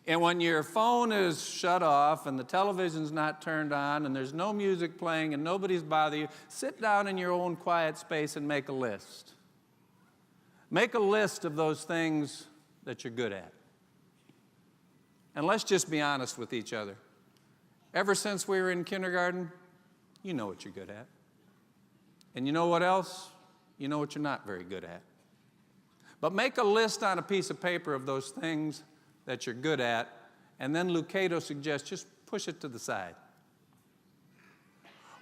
And when your phone is shut off and the television's not turned on and there's no music playing and nobody's bothering you, sit down in your own quiet space and make a list. Make a list of those things that you're good at. And let's just be honest with each other. Ever since we were in kindergarten, you know what you're good at. And you know what else? You know what you're not very good at. But make a list on a piece of paper of those things that you're good at, and then Lucado suggests just push it to the side.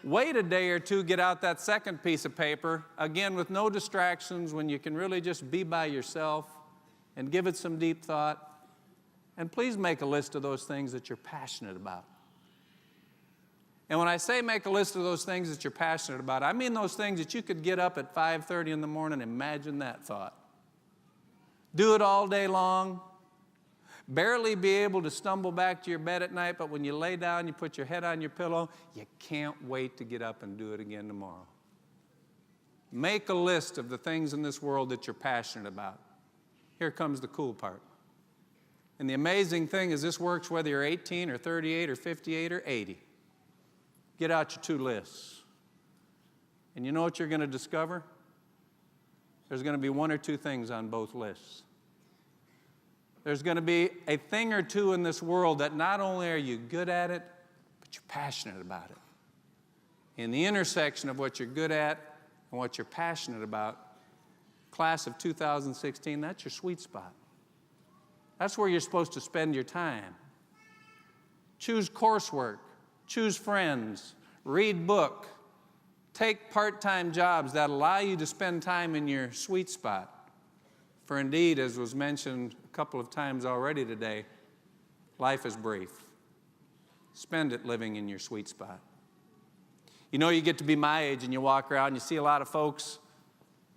Wait a day or two, get out that second piece of paper, again with no distractions, when you can really just be by yourself and give it some deep thought. And please make a list of those things that you're passionate about. And when I say make a list of those things that you're passionate about, I mean those things that you could get up at 5:30 in the morning, imagine that thought. Do it all day long, barely be able to stumble back to your bed at night, but when you lay down, you put your head on your pillow, you can't wait to get up and do it again tomorrow. Make a list of the things in this world that you're passionate about. Here comes the cool part. And the amazing thing is this works whether you're 18 or 38 or 58 or 80. Get out your 2 lists. And you know what you're going to discover? There's going to be 1 or 2 things on both lists. There's going to be a thing or 2 in this world that not only are you good at it, but you're passionate about it. In the intersection of what you're good at and what you're passionate about, class of 2016, that's your sweet spot. That's where you're supposed to spend your time. Choose coursework, choose friends, read book, take part-time jobs that allow you to spend time in your sweet spot. For indeed, as was mentioned a couple of times already today, life is brief. Spend it living in your sweet spot. You know, you get to be my age and you walk around and you see a lot of folks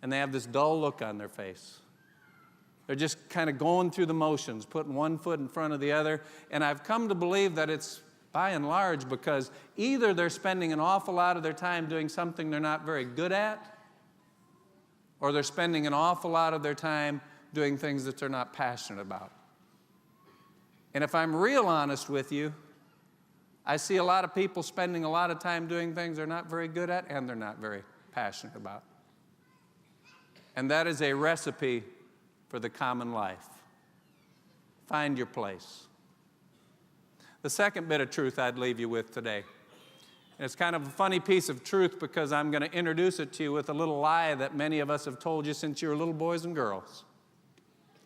and they have this dull look on their face. They're just kind of going through the motions, putting one foot in front of the other. And I've come to believe that it's by and large because either they're spending an awful lot of their time doing something they're not very good at, or they're spending an awful lot of their time doing things that they're not passionate about. And if I'm real honest with you, I see a lot of people spending a lot of time doing things they're not very good at and they're not very passionate about. And that is a recipe for the common life. Find your place. The second bit of truth I'd leave you with today, and it's kind of a funny piece of truth because I'm going to introduce it to you with a little lie that many of us have told you since you were little boys and girls.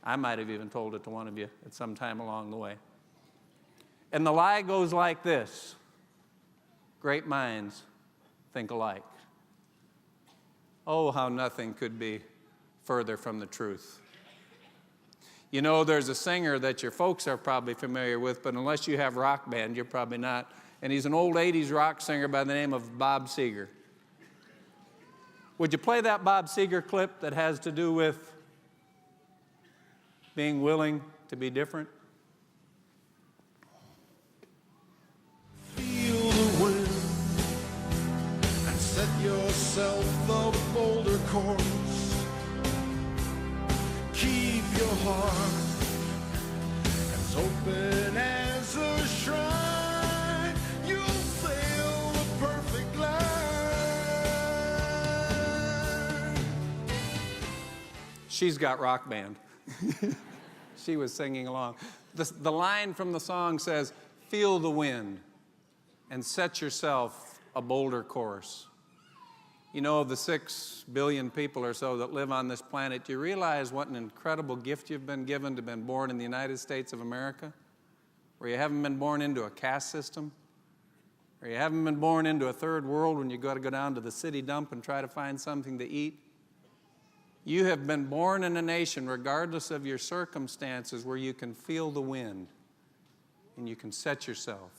I might have even told it to one of you at some time along the way. And the lie goes like this: great minds think alike. Oh, how nothing could be further from the truth. You know, there's a singer that your folks are probably familiar with, but unless you have rock band, you're probably not. And he's an old 80s rock singer by the name of Bob Seger. Would you play that Bob Seger clip that has to do with being willing to be different? Feel the wind and set yourself the boulder course. Keep your heart as open as a shrine. You'll sail the perfect line. She's got rock band. She was singing along. The line from the song says, feel the wind and set yourself a boulder course. You know, of the 6 billion people or so that live on this planet, do you realize what an incredible gift you've been given to have been born in the United States of America? Where you haven't been born into a caste system, or you haven't been born into a third world when you got to go down to the city dump and try to find something to eat. You have been born in a nation, regardless of your circumstances, where you can feel the wind and you can set yourself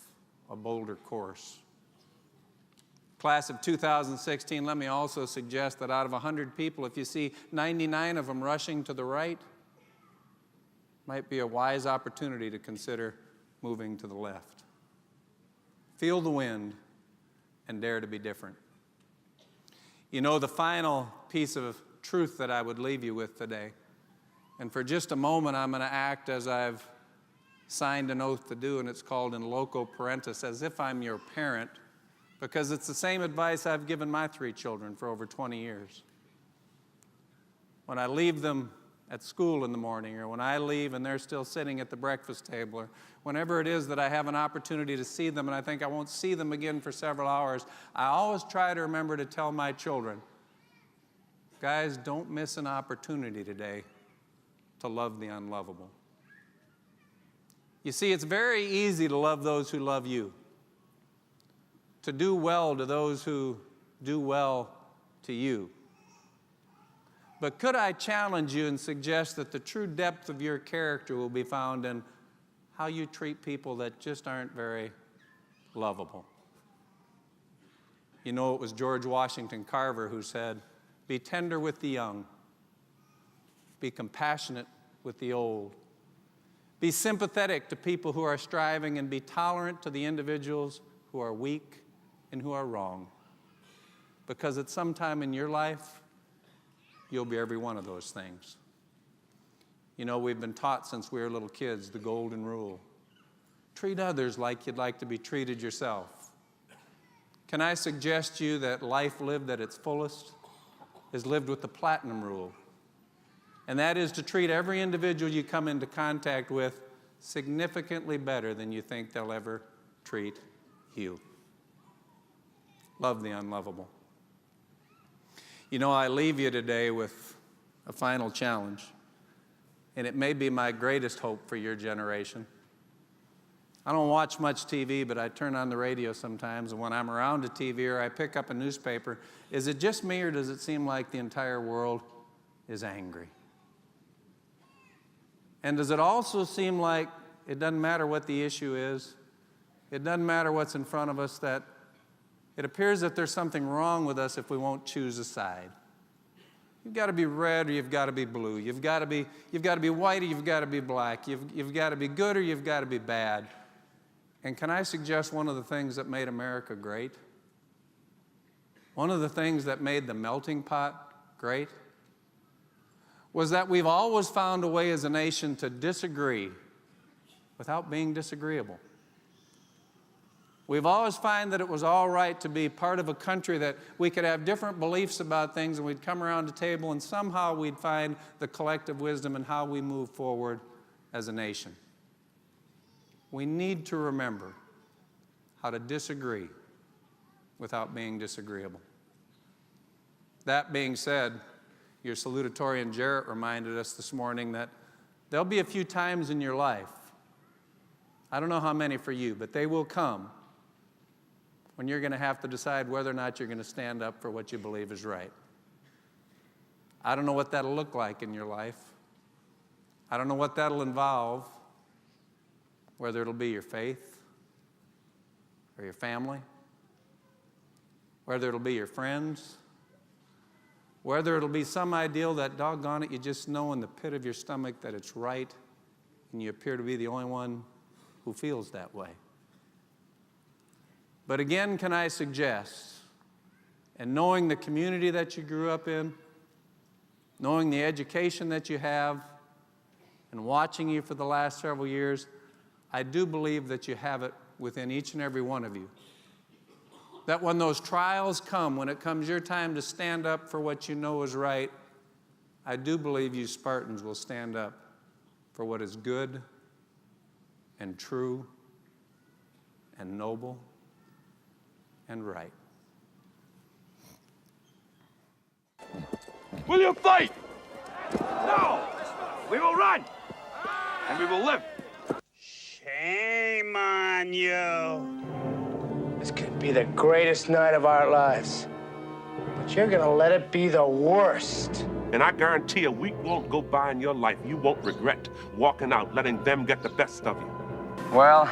a boulder course. Class of 2016, let me also suggest that out of 100 people, if you see 99 of them rushing to the right, might be a wise opportunity to consider moving to the left. Feel the wind and dare to be different. You know, the final piece of truth that I would leave you with today, and for just a moment I'm going to act as I've signed an oath to do, and it's called in loco parentis, as if I'm your parent, because it's the same advice I've given my 3 children for over 20 years. When I leave them at school in the morning, or when I leave and they're still sitting at the breakfast table, or whenever it is that I have an opportunity to see them and I think I won't see them again for several hours, I always try to remember to tell my children, guys, don't miss an opportunity today to love the unlovable. You see, it's very easy to love those who love you, to do well to those who do well to you. But could I challenge you and suggest that the true depth of your character will be found in how you treat people that just aren't very lovable? You know, it was George Washington Carver who said, "Be tender with the young, be compassionate with the old, be sympathetic to people who are striving, and be tolerant to the individuals who are weak and who are wrong. Because at some time in your life, you'll be every one of those things." You know, we've been taught since we were little kids the golden rule. Treat others like you'd like to be treated yourself. Can I suggest to you that life lived at its fullest is lived with the platinum rule? And that is to treat every individual you come into contact with significantly better than you think they'll ever treat you. Love the unlovable. You know, I leave you today with a final challenge, and it may be my greatest hope for your generation. I don't watch much TV, but I turn on the radio sometimes, and when I'm around a TV or I pick up a newspaper, is it just me, or does it seem like the entire world is angry? And does it also seem like it doesn't matter what the issue is, it doesn't matter what's in front of us, that it appears that there's something wrong with us if we won't choose a side? You've got to be red or you've got to be blue. You've got to be white or you've got to be black. You've got to be good or you've got to be bad. And can I suggest one of the things that made America great? One of the things that made the melting pot great was that we've always found a way as a nation to disagree without being disagreeable. We've always found that it was all right to be part of a country that we could have different beliefs about things, and we'd come around the table and somehow we'd find the collective wisdom in how we move forward as a nation. We need to remember how to disagree without being disagreeable. That being said, your salutatorian Jarrett reminded us this morning that there'll be a few times in your life, I don't know how many for you, but they will come when you're going to have to decide whether or not you're going to stand up for what you believe is right. I don't know what that'll look like in your life. I don't know what that'll involve, whether it'll be your faith or your family, whether it'll be your friends, whether it'll be some ideal that, doggone it, you just know in the pit of your stomach that it's right, and you appear to be the only one who feels that way. But again, can I suggest, and knowing the community that you grew up in, knowing the education that you have, and watching you for the last several years, I do believe that you have it within each and every one of you. That when those trials come, when it comes your time to stand up for what you know is right, I do believe you Spartans will stand up for what is good and true and noble and right. Will you fight? No! We will run! And we will live! Shame on you. This could be the greatest night of our lives. But you're gonna let it be the worst. And I guarantee a week won't go by in your life you won't regret walking out, letting them get the best of you. Well,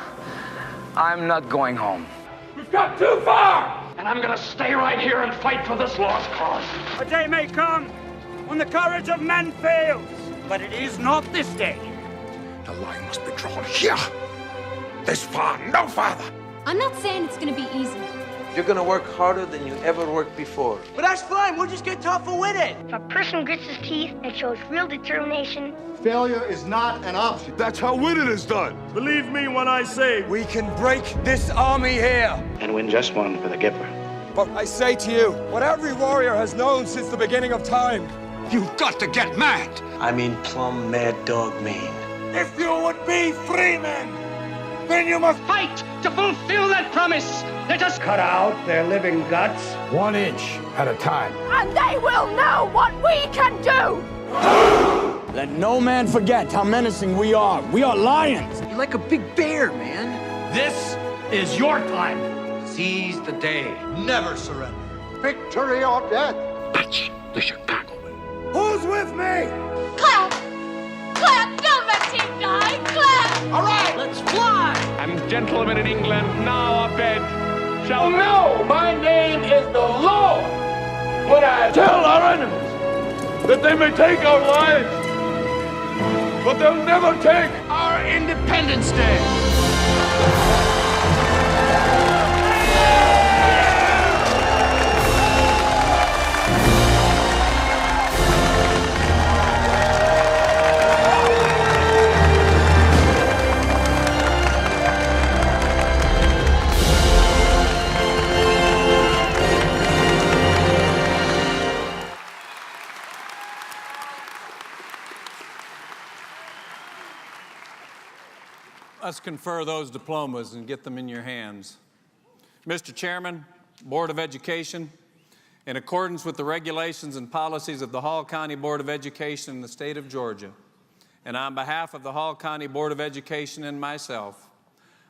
I'm not going home. We've got too far! And I'm gonna stay right here and fight for this lost cause. A day may come when the courage of men fails, but it is not this day. The line must be drawn here. This far, no farther. I'm not saying it's gonna be easy. You're gonna work harder than you ever worked before. But that's fine, we'll just get tougher with it. If a person grits his teeth and shows real determination, failure is not an option. That's how winning is done. Believe me when I say we can break this army here. And win just one for the Gipper. But I say to you, what every warrior has known since the beginning of time. You've got to get mad. I mean plumb mad dog mean. If you would be free men, then you must fight to fulfill that promise. Let us cut out their living guts 1 inch at a time. and they will know what we can do! Let no man forget how menacing we are. We are lions. You're like a big bear, man. This is your time. Seize the day. Never surrender. Victory or death. That's the Chicago way. Who's with me? Clap! Clap! Don't let him die! Clap! All right, Let's fly. And gentlemen in England now are bed. shall know my name is the Lord when I tell our enemies that they may take our lives, but they'll never take our Independence Day. Let's confer those diplomas and get them in your hands. Mr. Chairman, Board of Education, in accordance with the regulations and policies of the Hall County Board of Education in the state of Georgia, and on behalf of the Hall County Board of Education and myself,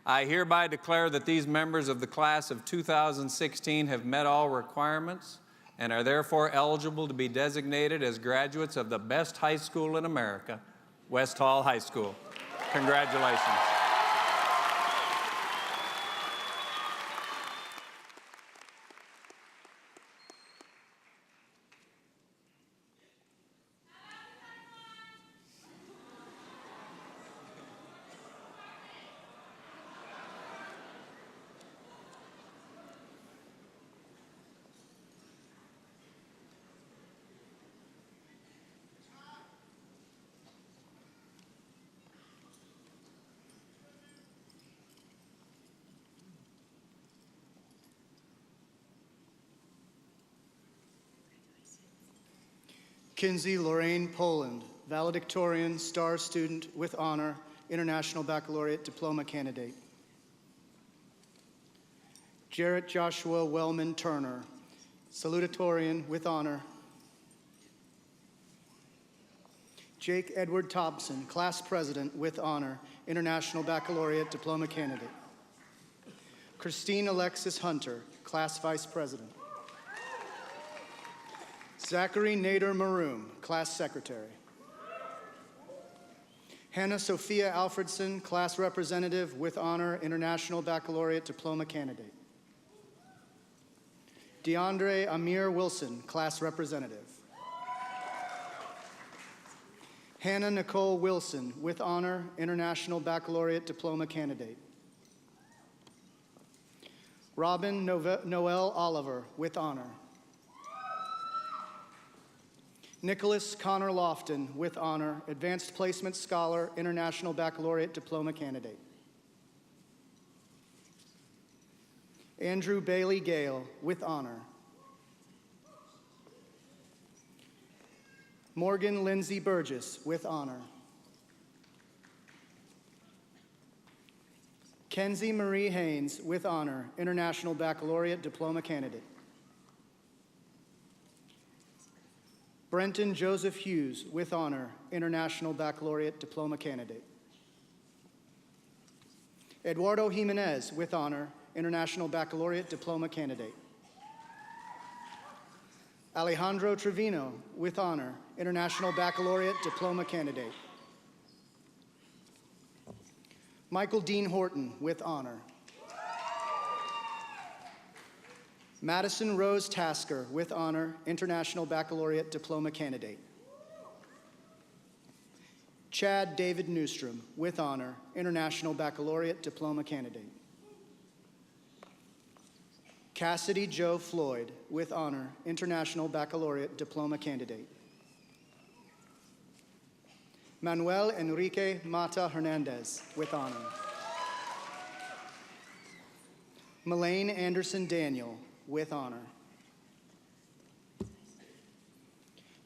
I hereby declare that these members of the class of 2016 have met all requirements and are therefore eligible to be designated as graduates of the best high school in America, West Hall High School. Congratulations. Kinsey Lorraine Poland, valedictorian, star student with honor, International Baccalaureate Diploma candidate. Jarrett Joshua Wellman Turner, salutatorian with honor. Jake Edward Thompson, class president with honor, International Baccalaureate Diploma candidate. Christine Alexis Hunter, class vice president. Zachary Nader Maroon, class secretary. Hannah Sophia Alfredson, class representative with honor, International Baccalaureate Diploma candidate. DeAndre Amir Wilson, class representative. Hannah Nicole Wilson, with honor, International Baccalaureate Diploma candidate. Robin Noel Oliver, with honor. Nicholas Connor Lofton, with honor, Advanced Placement Scholar, International Baccalaureate Diploma candidate. Andrew Bailey Gale, with honor. Morgan Lindsay Burgess, with honor. Kenzie Marie Haynes, with honor, International Baccalaureate Diploma candidate. Brenton Joseph Hughes, with honor, International Baccalaureate Diploma candidate. Eduardo Jimenez, with honor, International Baccalaureate Diploma candidate. Alejandro Trevino, with honor, International Baccalaureate Diploma candidate. Michael Dean Horton, with honor. Madison Rose Tasker, with honor, International Baccalaureate Diploma candidate. Chad David Newstrom, with honor, International Baccalaureate Diploma candidate. Cassidy Joe Floyd, with honor, International Baccalaureate Diploma candidate. Manuel Enrique Mata Hernandez, with honor. Melaine Anderson Daniel, with honor.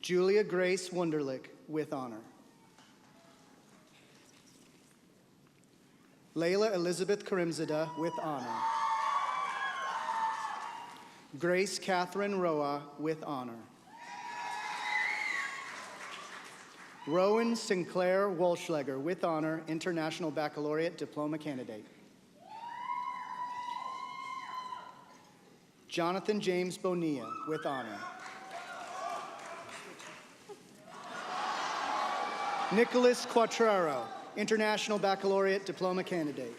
Julia Grace Wunderlich, with honor. Layla Elizabeth Karimzada, with honor. Grace Catherine Roa, with honor. Rowan Sinclair Walschlager, with honor, International Baccalaureate Diploma candidate. Jonathan James Bonilla, with honor. Nicholas Quattrero, International Baccalaureate Diploma candidate.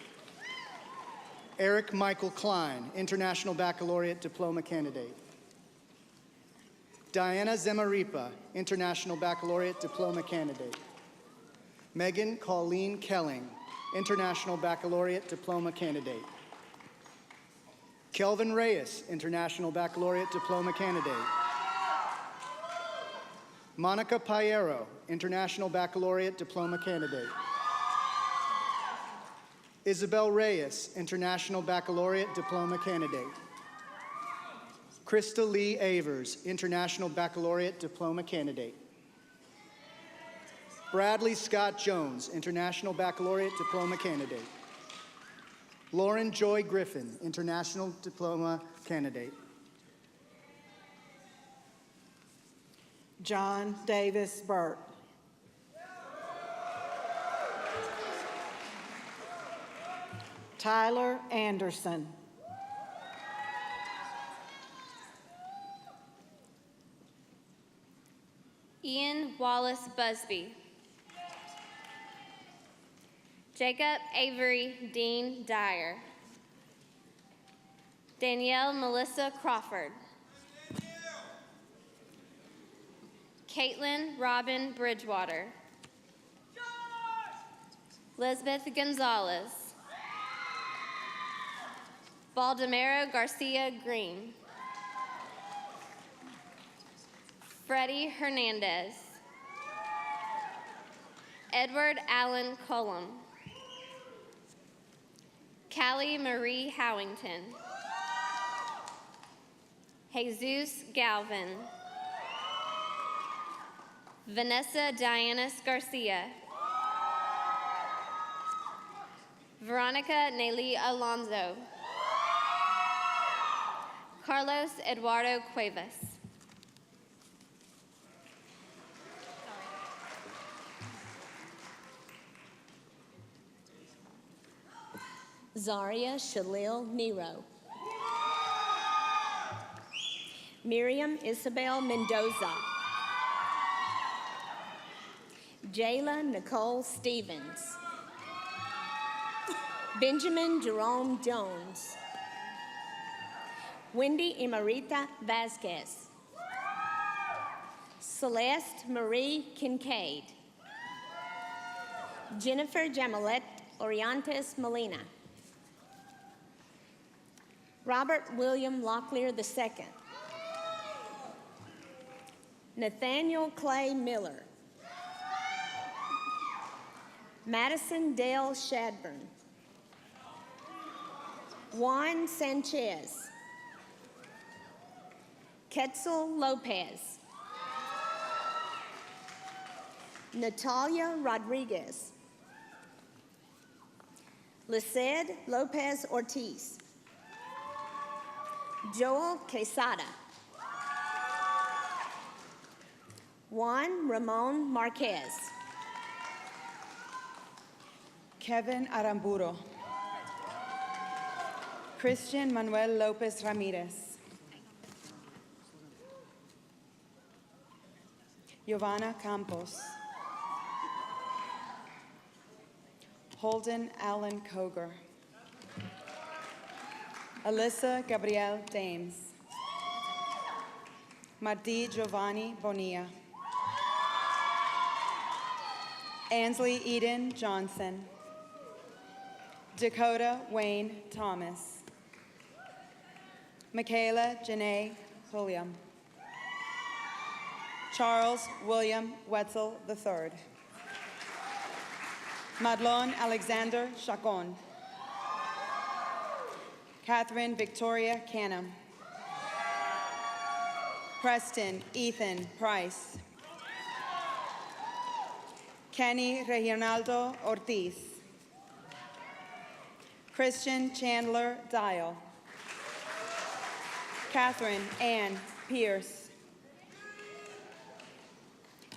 Eric Michael Klein, International Baccalaureate Diploma candidate. Diana Zemaripa, International Baccalaureate Diploma candidate. Megan Colleen Kelling, International Baccalaureate Diploma candidate. Kelvin Reyes, International Baccalaureate Diploma candidate. Monica Piero, International Baccalaureate Diploma candidate. Isabel Reyes, International Baccalaureate Diploma candidate. Krista Lee Avers, International Baccalaureate Diploma candidate. Bradley Scott Jones, International Baccalaureate Diploma candidate. Lauren Joy Griffin, International Diploma candidate. John Davis Burt. Tyler Anderson. Ian Wallace Busby. Jacob Avery Dean Dyer. Danielle Melissa Crawford. Caitlin Robin Bridgewater. Lisbeth Gonzalez. Baldemaro Garcia Green. Freddie Hernandez. Edward Allen Cullum. Callie Marie Howington. Jesus Galvin. Vanessa Dianis Garcia. Veronica Nelly Alonso. Carlos Eduardo Cuevas. Zaria Shalil Nero. Miriam Isabel Mendoza. Jayla Nicole Stevens. Benjamin Jerome Jones. Wendy Emerita Vasquez. Celeste Marie Kincaid. Jennifer Jamilet Oriantes Molina. Robert William Locklear II. Nathaniel Clay Miller. Madison Dale Shadburn. Juan Sanchez. Quetzal Lopez. Natalia Rodriguez. Lised Lopez Ortiz. Joel Quesada. Juan Ramon Marquez. Kevin Aramburo. Christian Manuel Lopez Ramirez. Giovanna Campos. Holden Allen Koger. Alyssa Gabrielle Dames. Marti Giovanni Bonilla. Ansley Eden Johnson. Dakota Wayne Thomas. Michaela Janae William. Charles William Wetzel III. Madlon Alexander Chacon. Catherine Victoria Canham. Preston Ethan Price. Kenny Reginaldo Ortiz. Christian Chandler Dial. Catherine Ann Pierce.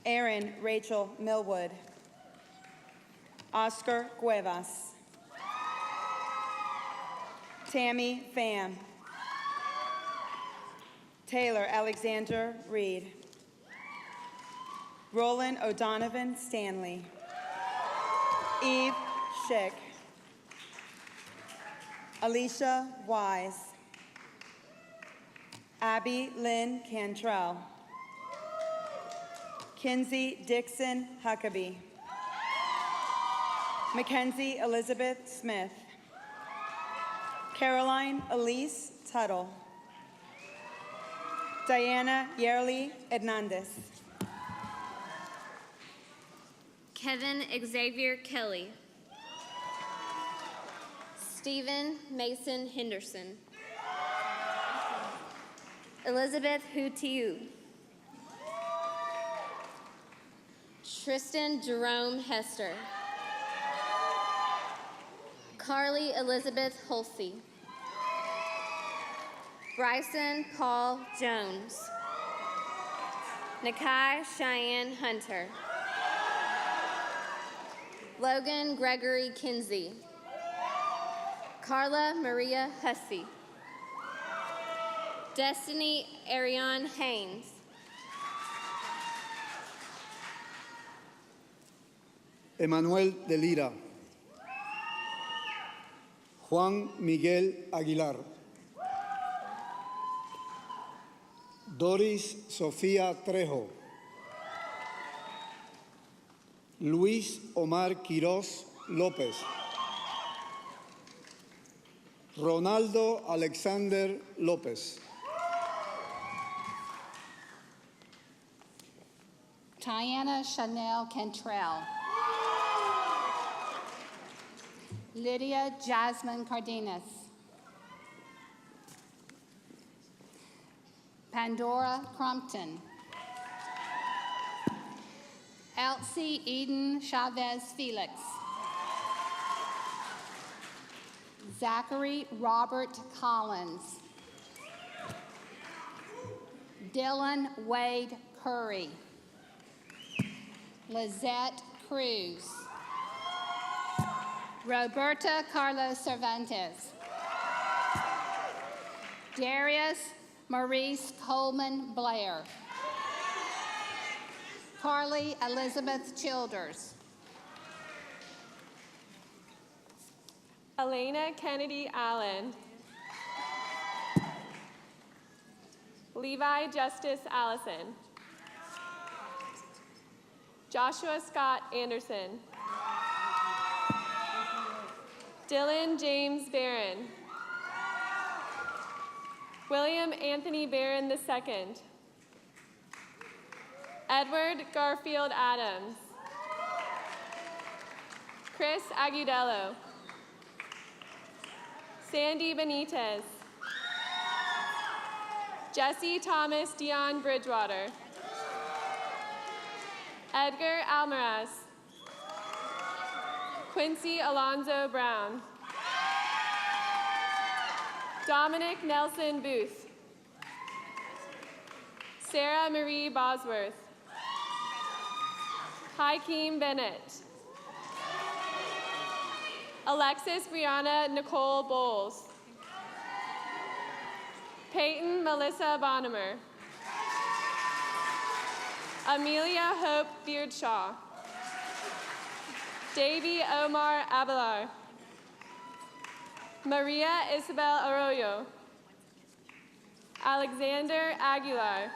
Erin Rachel Millwood. Oscar Cuevas. Tammy Pham. Taylor Alexander Reed. Roland O'Donovan Stanley. Eve Schick. Alicia Wise. Abby Lynn Cantrell. Kinsey Dixon Huckabee. Mackenzie Elizabeth Smith. Caroline Elise Tuttle. Diana Yerli Hernandez. Kevin Xavier Kelly. Stephen Mason Henderson. Elizabeth Hu Tiu. Tristan Jerome Hester. Carly Elizabeth Holsey. Bryson Paul Jones. Nakai Cheyenne Hunter. Logan Gregory Kinsey. Carla Maria Hussey. Destiny Ariane Haynes. Emanuel de Lira. Juan Miguel Aguilar. Doris Sofía Trejo. Luis Omar Quirós López. Ronaldo Alexander López. Tiana Chanel Cantrell. Lydia Jasmine Cardenas. Pandora Crompton. Elsie Eden Chavez Felix. Zachary Robert Collins. Dylan Wade Curry. Lizette Cruz. Roberta Carlos Cervantes. Darius Maurice Coleman Blair. Carly Elizabeth Childers. Elena Kennedy Allen. Levi Justice Allison. Joshua Scott Anderson. Dylan James Barron. William Anthony Barron II. Edward Garfield Adams. Chris Agudelo. Sandy Benitez. Jesse Thomas Dion Bridgewater. Edgar Almaraz. Quincy Alonzo Brown. Dominic Nelson Booth. Sarah Marie Bosworth. Hakeem Bennett. Alexis Brianna Nicole Bowles. Peyton Melissa Bonnemer. Amelia Hope Beardshaw. Davy Omar Abelar. Maria Isabel Arroyo. Alexander Aguilar.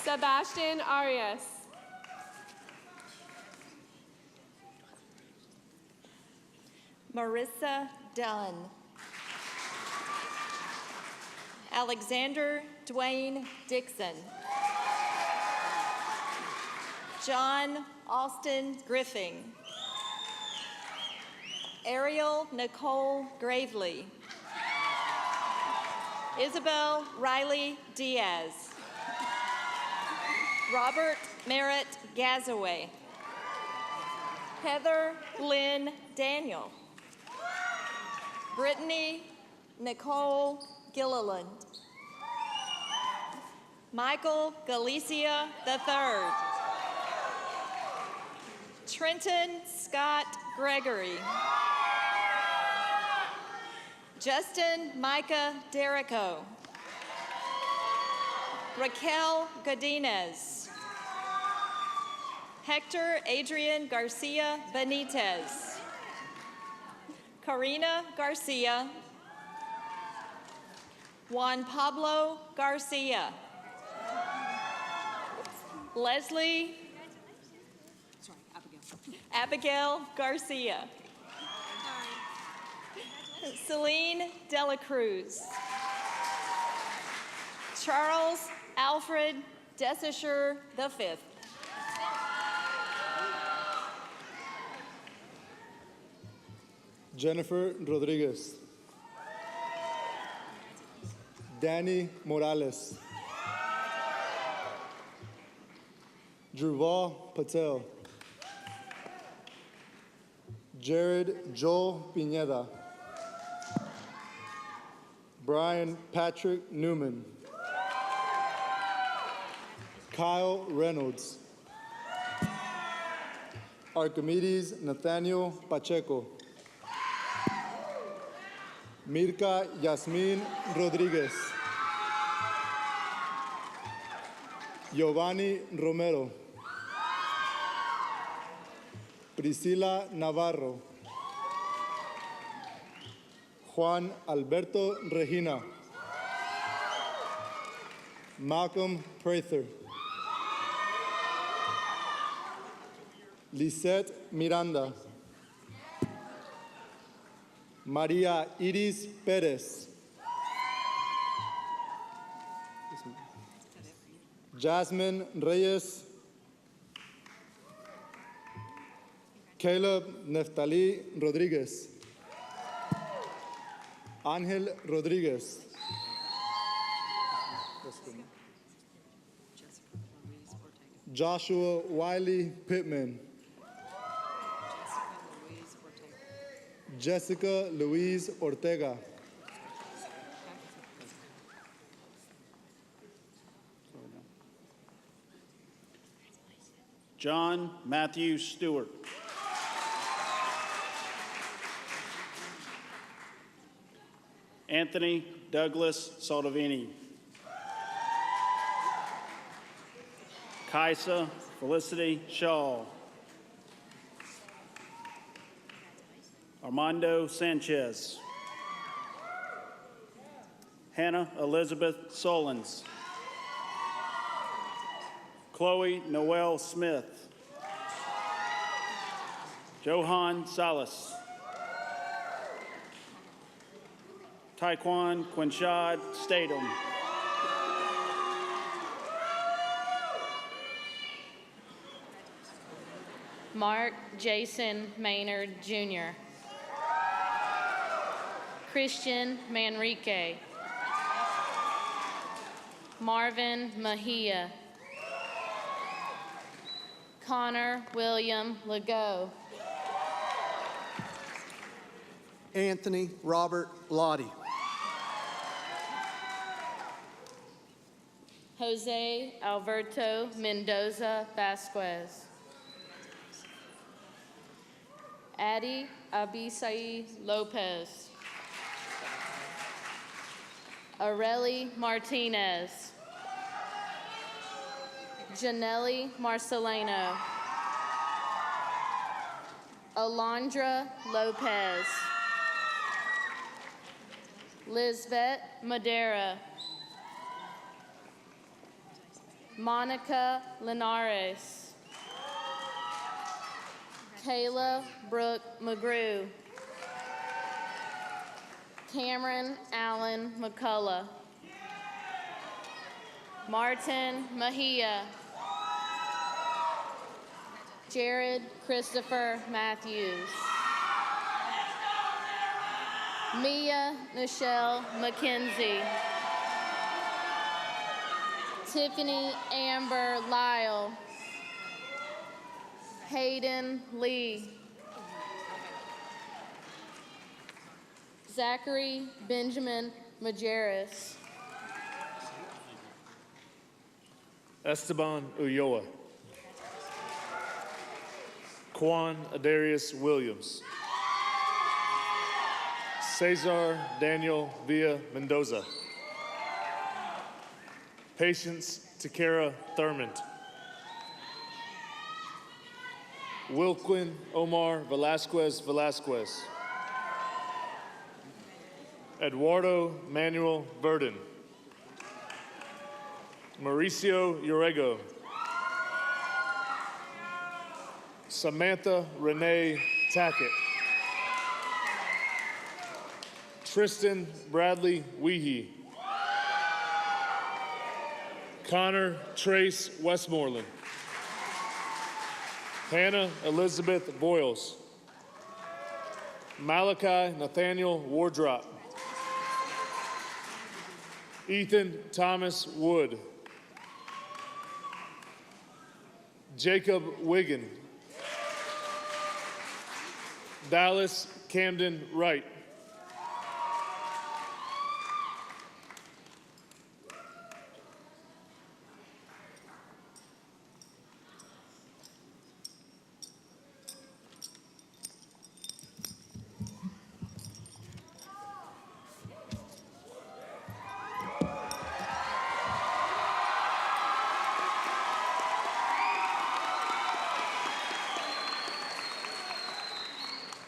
Sebastian Arias. Marissa Dunn. Alexander Dwayne Dixon. John Austin Griffin. Ariel Nicole Gravely. Isabel Riley Diaz. Robert Merritt Gazaway. Heather Lynn Daniel. Brittany Nicole Gilliland. Michael Galicia III. Trenton Scott Gregory. Justin Micah Derrico. Raquel Godinez. Hector Adrian Garcia Benitez. Karina Garcia. Juan Pablo Garcia. Leslie Abigail Garcia. Celine Dela Cruz. Charles Alfred Desisher V. Jennifer Rodriguez. Danny Morales. Dhruval Patel. Jared Joel Pineda. Brian Patrick Newman. Kyle Reynolds. Archimedes Nathaniel Pacheco. Mirka Yasmin Rodriguez. Giovanni Romero. Priscila Navarro. Juan Alberto Regina. Malcolm Prather. Lisette Miranda. Maria Iris Perez. Jasmine Reyes. Caleb Neftali Rodriguez. Ángel Rodriguez. Joshua Wiley Pittman. Jessica Louise Ortega. John Matthew Stewart. Anthony Douglas Soldovini. Kaisa Felicity Shaw. Armando Sanchez. Hannah Elizabeth Solons. Chloe Noel Smith. Johan Salas. Taekwon Quinshad Statham. Mark Jason Maynard Jr. Christian Manrique. Marvin Mejia. Connor William Legault. Anthony Robert Lottie. Jose Alberto Mendoza Vasquez. Adi Abisai Lopez. Areli Martinez. Janelli Marcelino. Alondra Lopez. Lisbeth Madera. Monica Linares. Kayla Brooke McGrew. Cameron Allen McCullough. Martin Mejia. Jared Christopher Matthews. Mia Nichelle McKenzie. Tiffany Amber Lyle. Hayden Lee. Zachary Benjamin Majerus. Esteban Ulloa. Quan Adarius Williams. Cesar Daniel Villa Mendoza. Patience Takara Thurmond. Wilquin Omar Velasquez Velasquez. Eduardo Manuel Verdon. Mauricio Urego. Samantha Renee Tackett. Tristan Bradley Weehee. Connor Trace Westmoreland. Hannah Elizabeth Boyles. Malachi Nathaniel Wardrop. Ethan Thomas Wood. Jacob Wiggin. Dallas Camden Wright.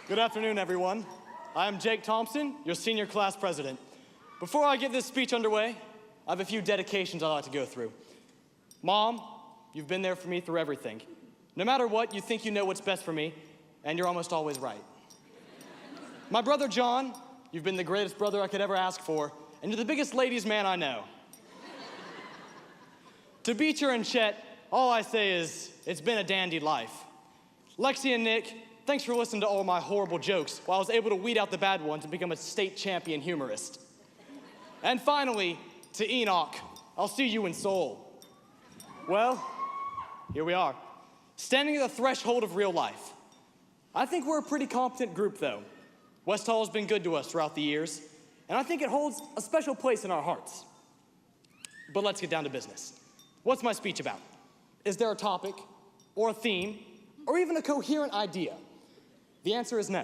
Good afternoon, everyone. I am Jake Thompson, your senior class president. Before I get this speech underway, I have a few dedications I'd like to go through. Mom, you've been there for me through everything. No matter what, you think you know what's best for me, and you're almost always right. My brother John, you've been the greatest brother I could ever ask for, and you're the biggest ladies' man I know. To Beecher and Chet, all I say is, it's been a dandy life. Lexi and Nick, thanks for listening to all my horrible jokes while I was able to weed out the bad ones and become a state champion humorist. And finally, to Enoch, I'll see you in Seoul. Well, here we are, standing at the threshold of real life. I think we're a pretty competent group, though. West Hall has been good to us throughout the years, and I think it holds a special place in our hearts. But let's get down to business. What's my speech about? Is there a topic, or a theme, or even a coherent idea? The answer is no.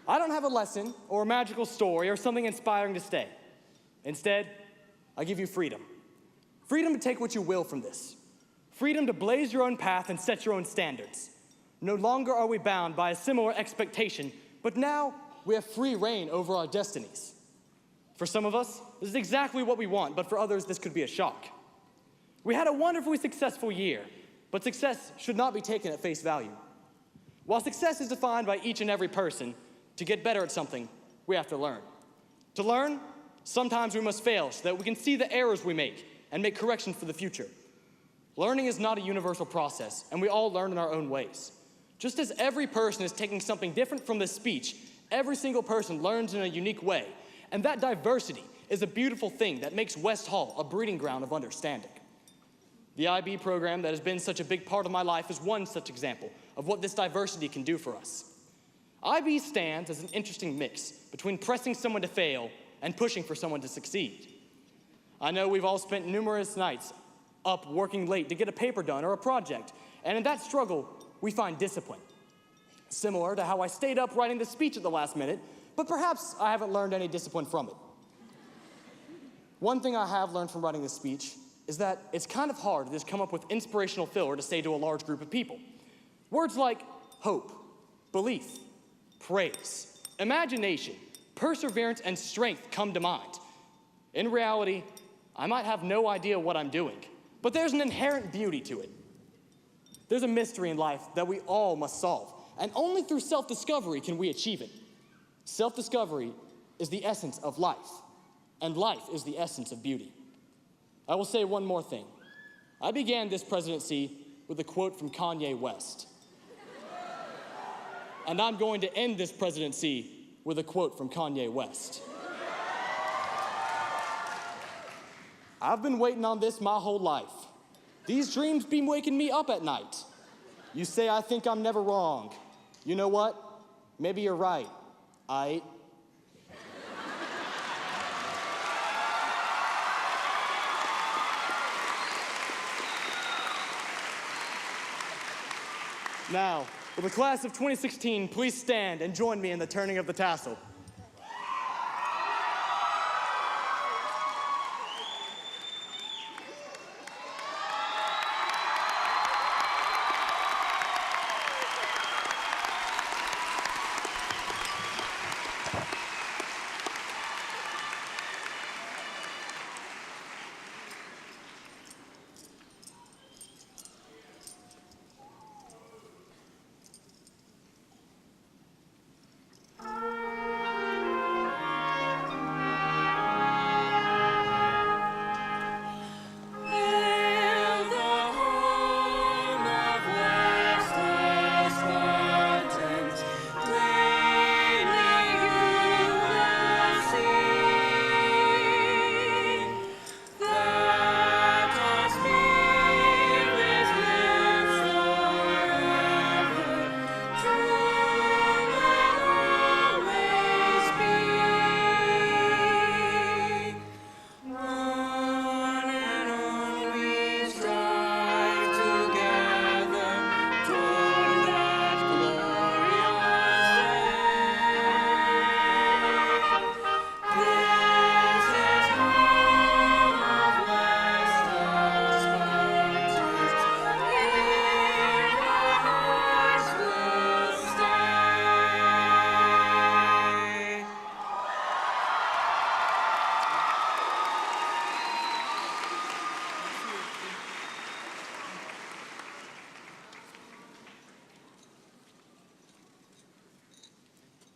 I don't have a lesson or a magical story or something inspiring to say. Instead, I give you freedom. Freedom to take what you will from this. Freedom to blaze your own path and set your own standards. No longer are we bound by a similar expectation, but now we have free reign over our destinies. For some of us, this is exactly what we want, but for others, this could be a shock. We had a wonderfully successful year, but success should not be taken at face value. While success is defined by each and every person, to get better at something, we have to learn. To learn, sometimes we must fail so that we can see the errors we make and make corrections for the future. Learning is not a universal process, and we all learn in our own ways. Just as every person is taking something different from this speech, every single person learns in a unique way, and that diversity is a beautiful thing that makes West Hall a breeding ground of understanding. The IB program that has been such a big part of my life is one such example of what this diversity can do for us. IB stands as an interesting mix between pressing someone to fail and pushing for someone to succeed. I know we've all spent numerous nights up working late to get a paper done or a project, and in that struggle, we find discipline. Similar to how I stayed up writing the speech at the last minute, but perhaps I haven't learned any discipline from it. One thing I have learned from writing this speech is that it's kind of hard to just come up with inspirational filler to say to a large group of people. Words like hope, belief, praise, imagination, perseverance, and strength come to mind. In reality, I might have no idea what I'm doing, but there's an inherent beauty to it. There's a mystery in life that we all must solve, and only through self-discovery can we achieve it. Self-discovery is the essence of life, and life is the essence of beauty. I will say one more thing. I began this presidency with a quote from Kanye West. And I'm going to end this presidency with a quote from Kanye West. I've been waiting on this my whole life. These dreams be waking me up at night. You say I think I'm never wrong. You know what? Maybe you're right. Now, will the class of 2016 please stand and join me in the turning of the tassel?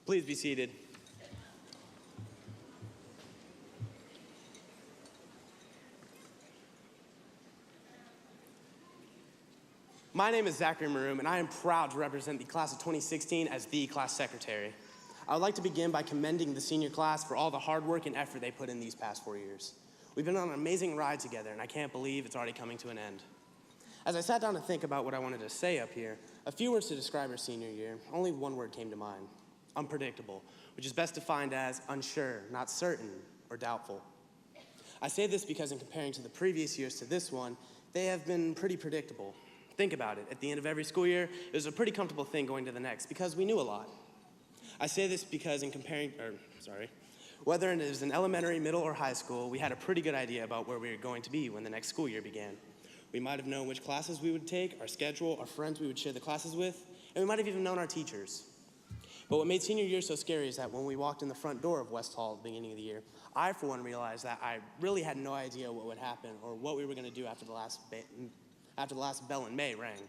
Please be seated. My name is Zachary Maroom, and I am proud to represent the class of 2016 as the class secretary. I would like to begin by commending the senior class for all the hard work and effort they put in these past 4 years. We've been on an amazing ride together, and I can't believe it's already coming to an end. As I sat down to think about what I wanted to say up here, a few words to describe our senior year, only one word came to mind: unpredictable, which is best defined as unsure, not certain, or doubtful. I say this because in comparing to the previous years to this one, they have been pretty predictable. Think about it. At the end of every school year, it was a pretty comfortable thing going to the next because we knew a lot. I say this because whether it was in elementary, middle, or high school, we had a pretty good idea about where we were going to be when the next school year began. We might have known which classes we would take, our schedule, our friends we would share the classes with, and we might have even known our teachers. But what made senior year so scary is that when we walked in the front door of West Hall at the beginning of the year, I, for one, realized that I really had no idea what would happen or what we were going to do after the last bell in May rang.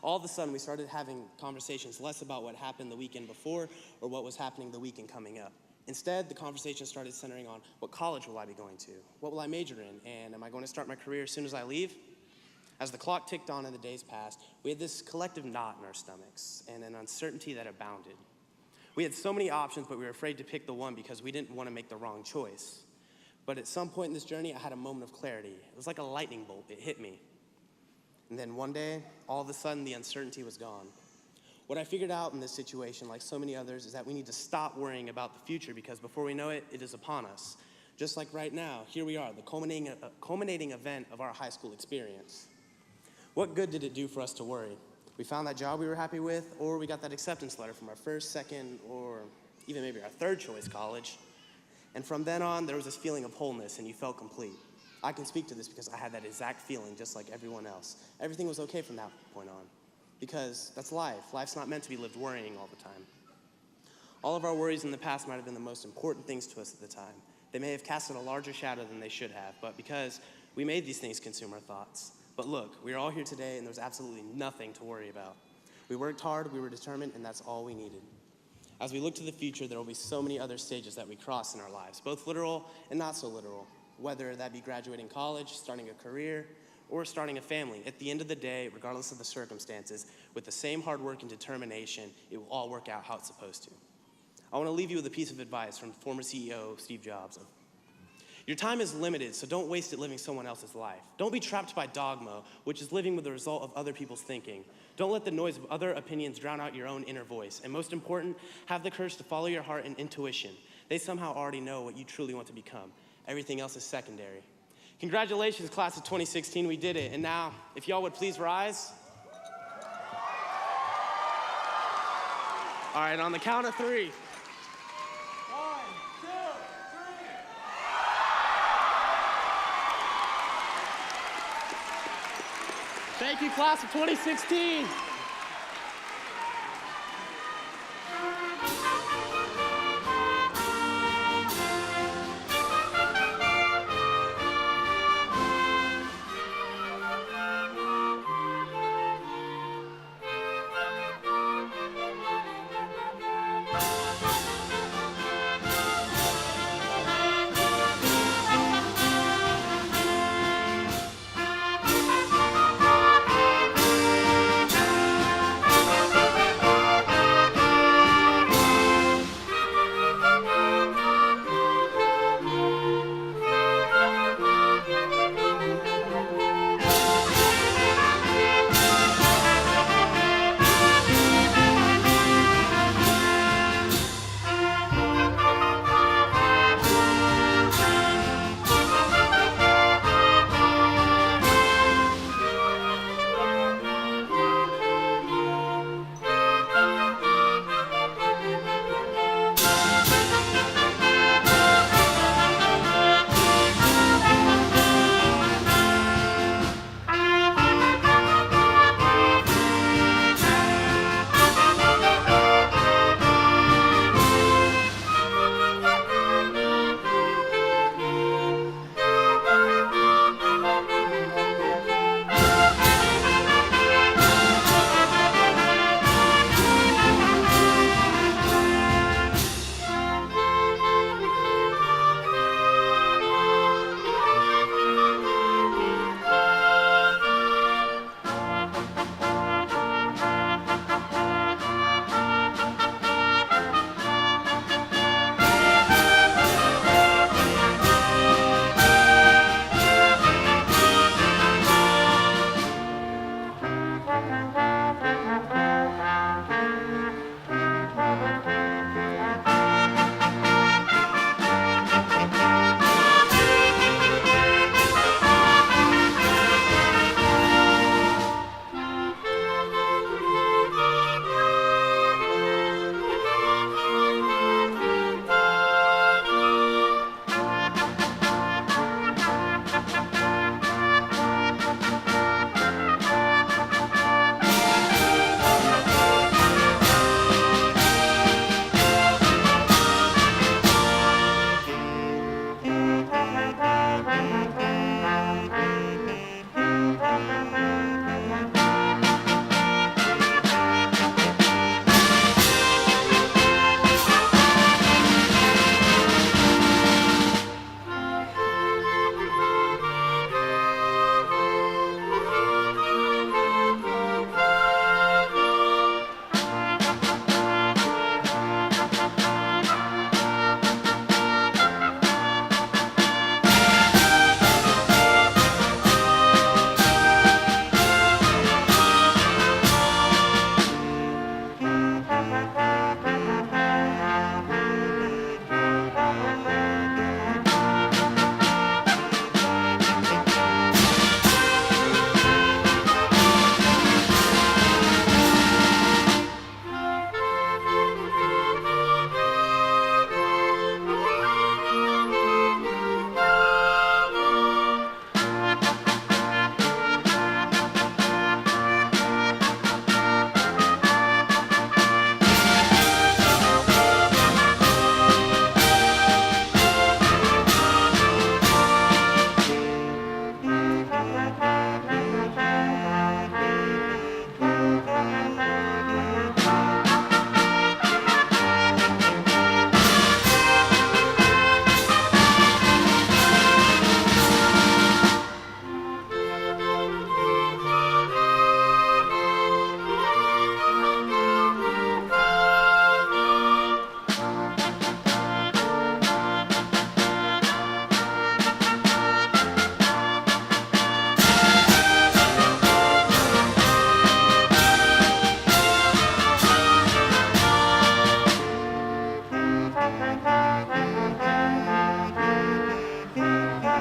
All of a sudden, we started having conversations less about what happened the weekend before or what was happening the weekend coming up. Instead, the conversation started centering on what college will I be going to? What will I major in? And am I going to start my career as soon as I leave? As the clock ticked on and the days passed, we had this collective knot in our stomachs and an uncertainty that abounded. We had so many options, but we were afraid to pick the one because we didn't want to make the wrong choice. But at some point in this journey, I had a moment of clarity. It was like a lightning bolt. It hit me. And then one day, all of a sudden, the uncertainty was gone. What I figured out in this situation, like so many others, is that we need to stop worrying about the future because before we know it, it is upon us. Just like right now, here we are, the culminating event of our high school experience. What good did it do for us to worry? We found that job we were happy with, or we got that acceptance letter from our first, second, or even maybe our third choice college. And from then on, there was this feeling of wholeness, and you felt complete. I can speak to this because I had that exact feeling just like everyone else. Everything was okay from that point on. Because that's life. Life's not meant to be lived worrying all the time. All of our worries in the past might have been the most important things to us at the time. They may have casted a larger shadow than they should have, but because we made these things consume our thoughts. But look, we are all here today and there's absolutely nothing to worry about. We worked hard, we were determined, and that's all we needed. As we look to the future, there will be so many other stages that we cross in our lives, both literal and not so literal. Whether that be graduating college, starting a career, or starting a family. At the end of the day, regardless of the circumstances, with the same hard work and determination, it will all work out how it's supposed to. I want to leave you with a piece of advice from former CEO Steve Jobs. Your time is limited, so don't waste it living someone else's life. Don't be trapped by dogma, which is living with the result of other people's thinking. Don't let the noise of other opinions drown out your own inner voice. And most important, have the courage to follow your heart and intuition. They somehow already know what you truly want to become. Everything else is secondary. Congratulations, class of 2016, we did it. And now, if y'all would please rise. All right, on the count of 3. 1, 2, 3. Thank you, class of 2016.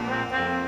Thank you.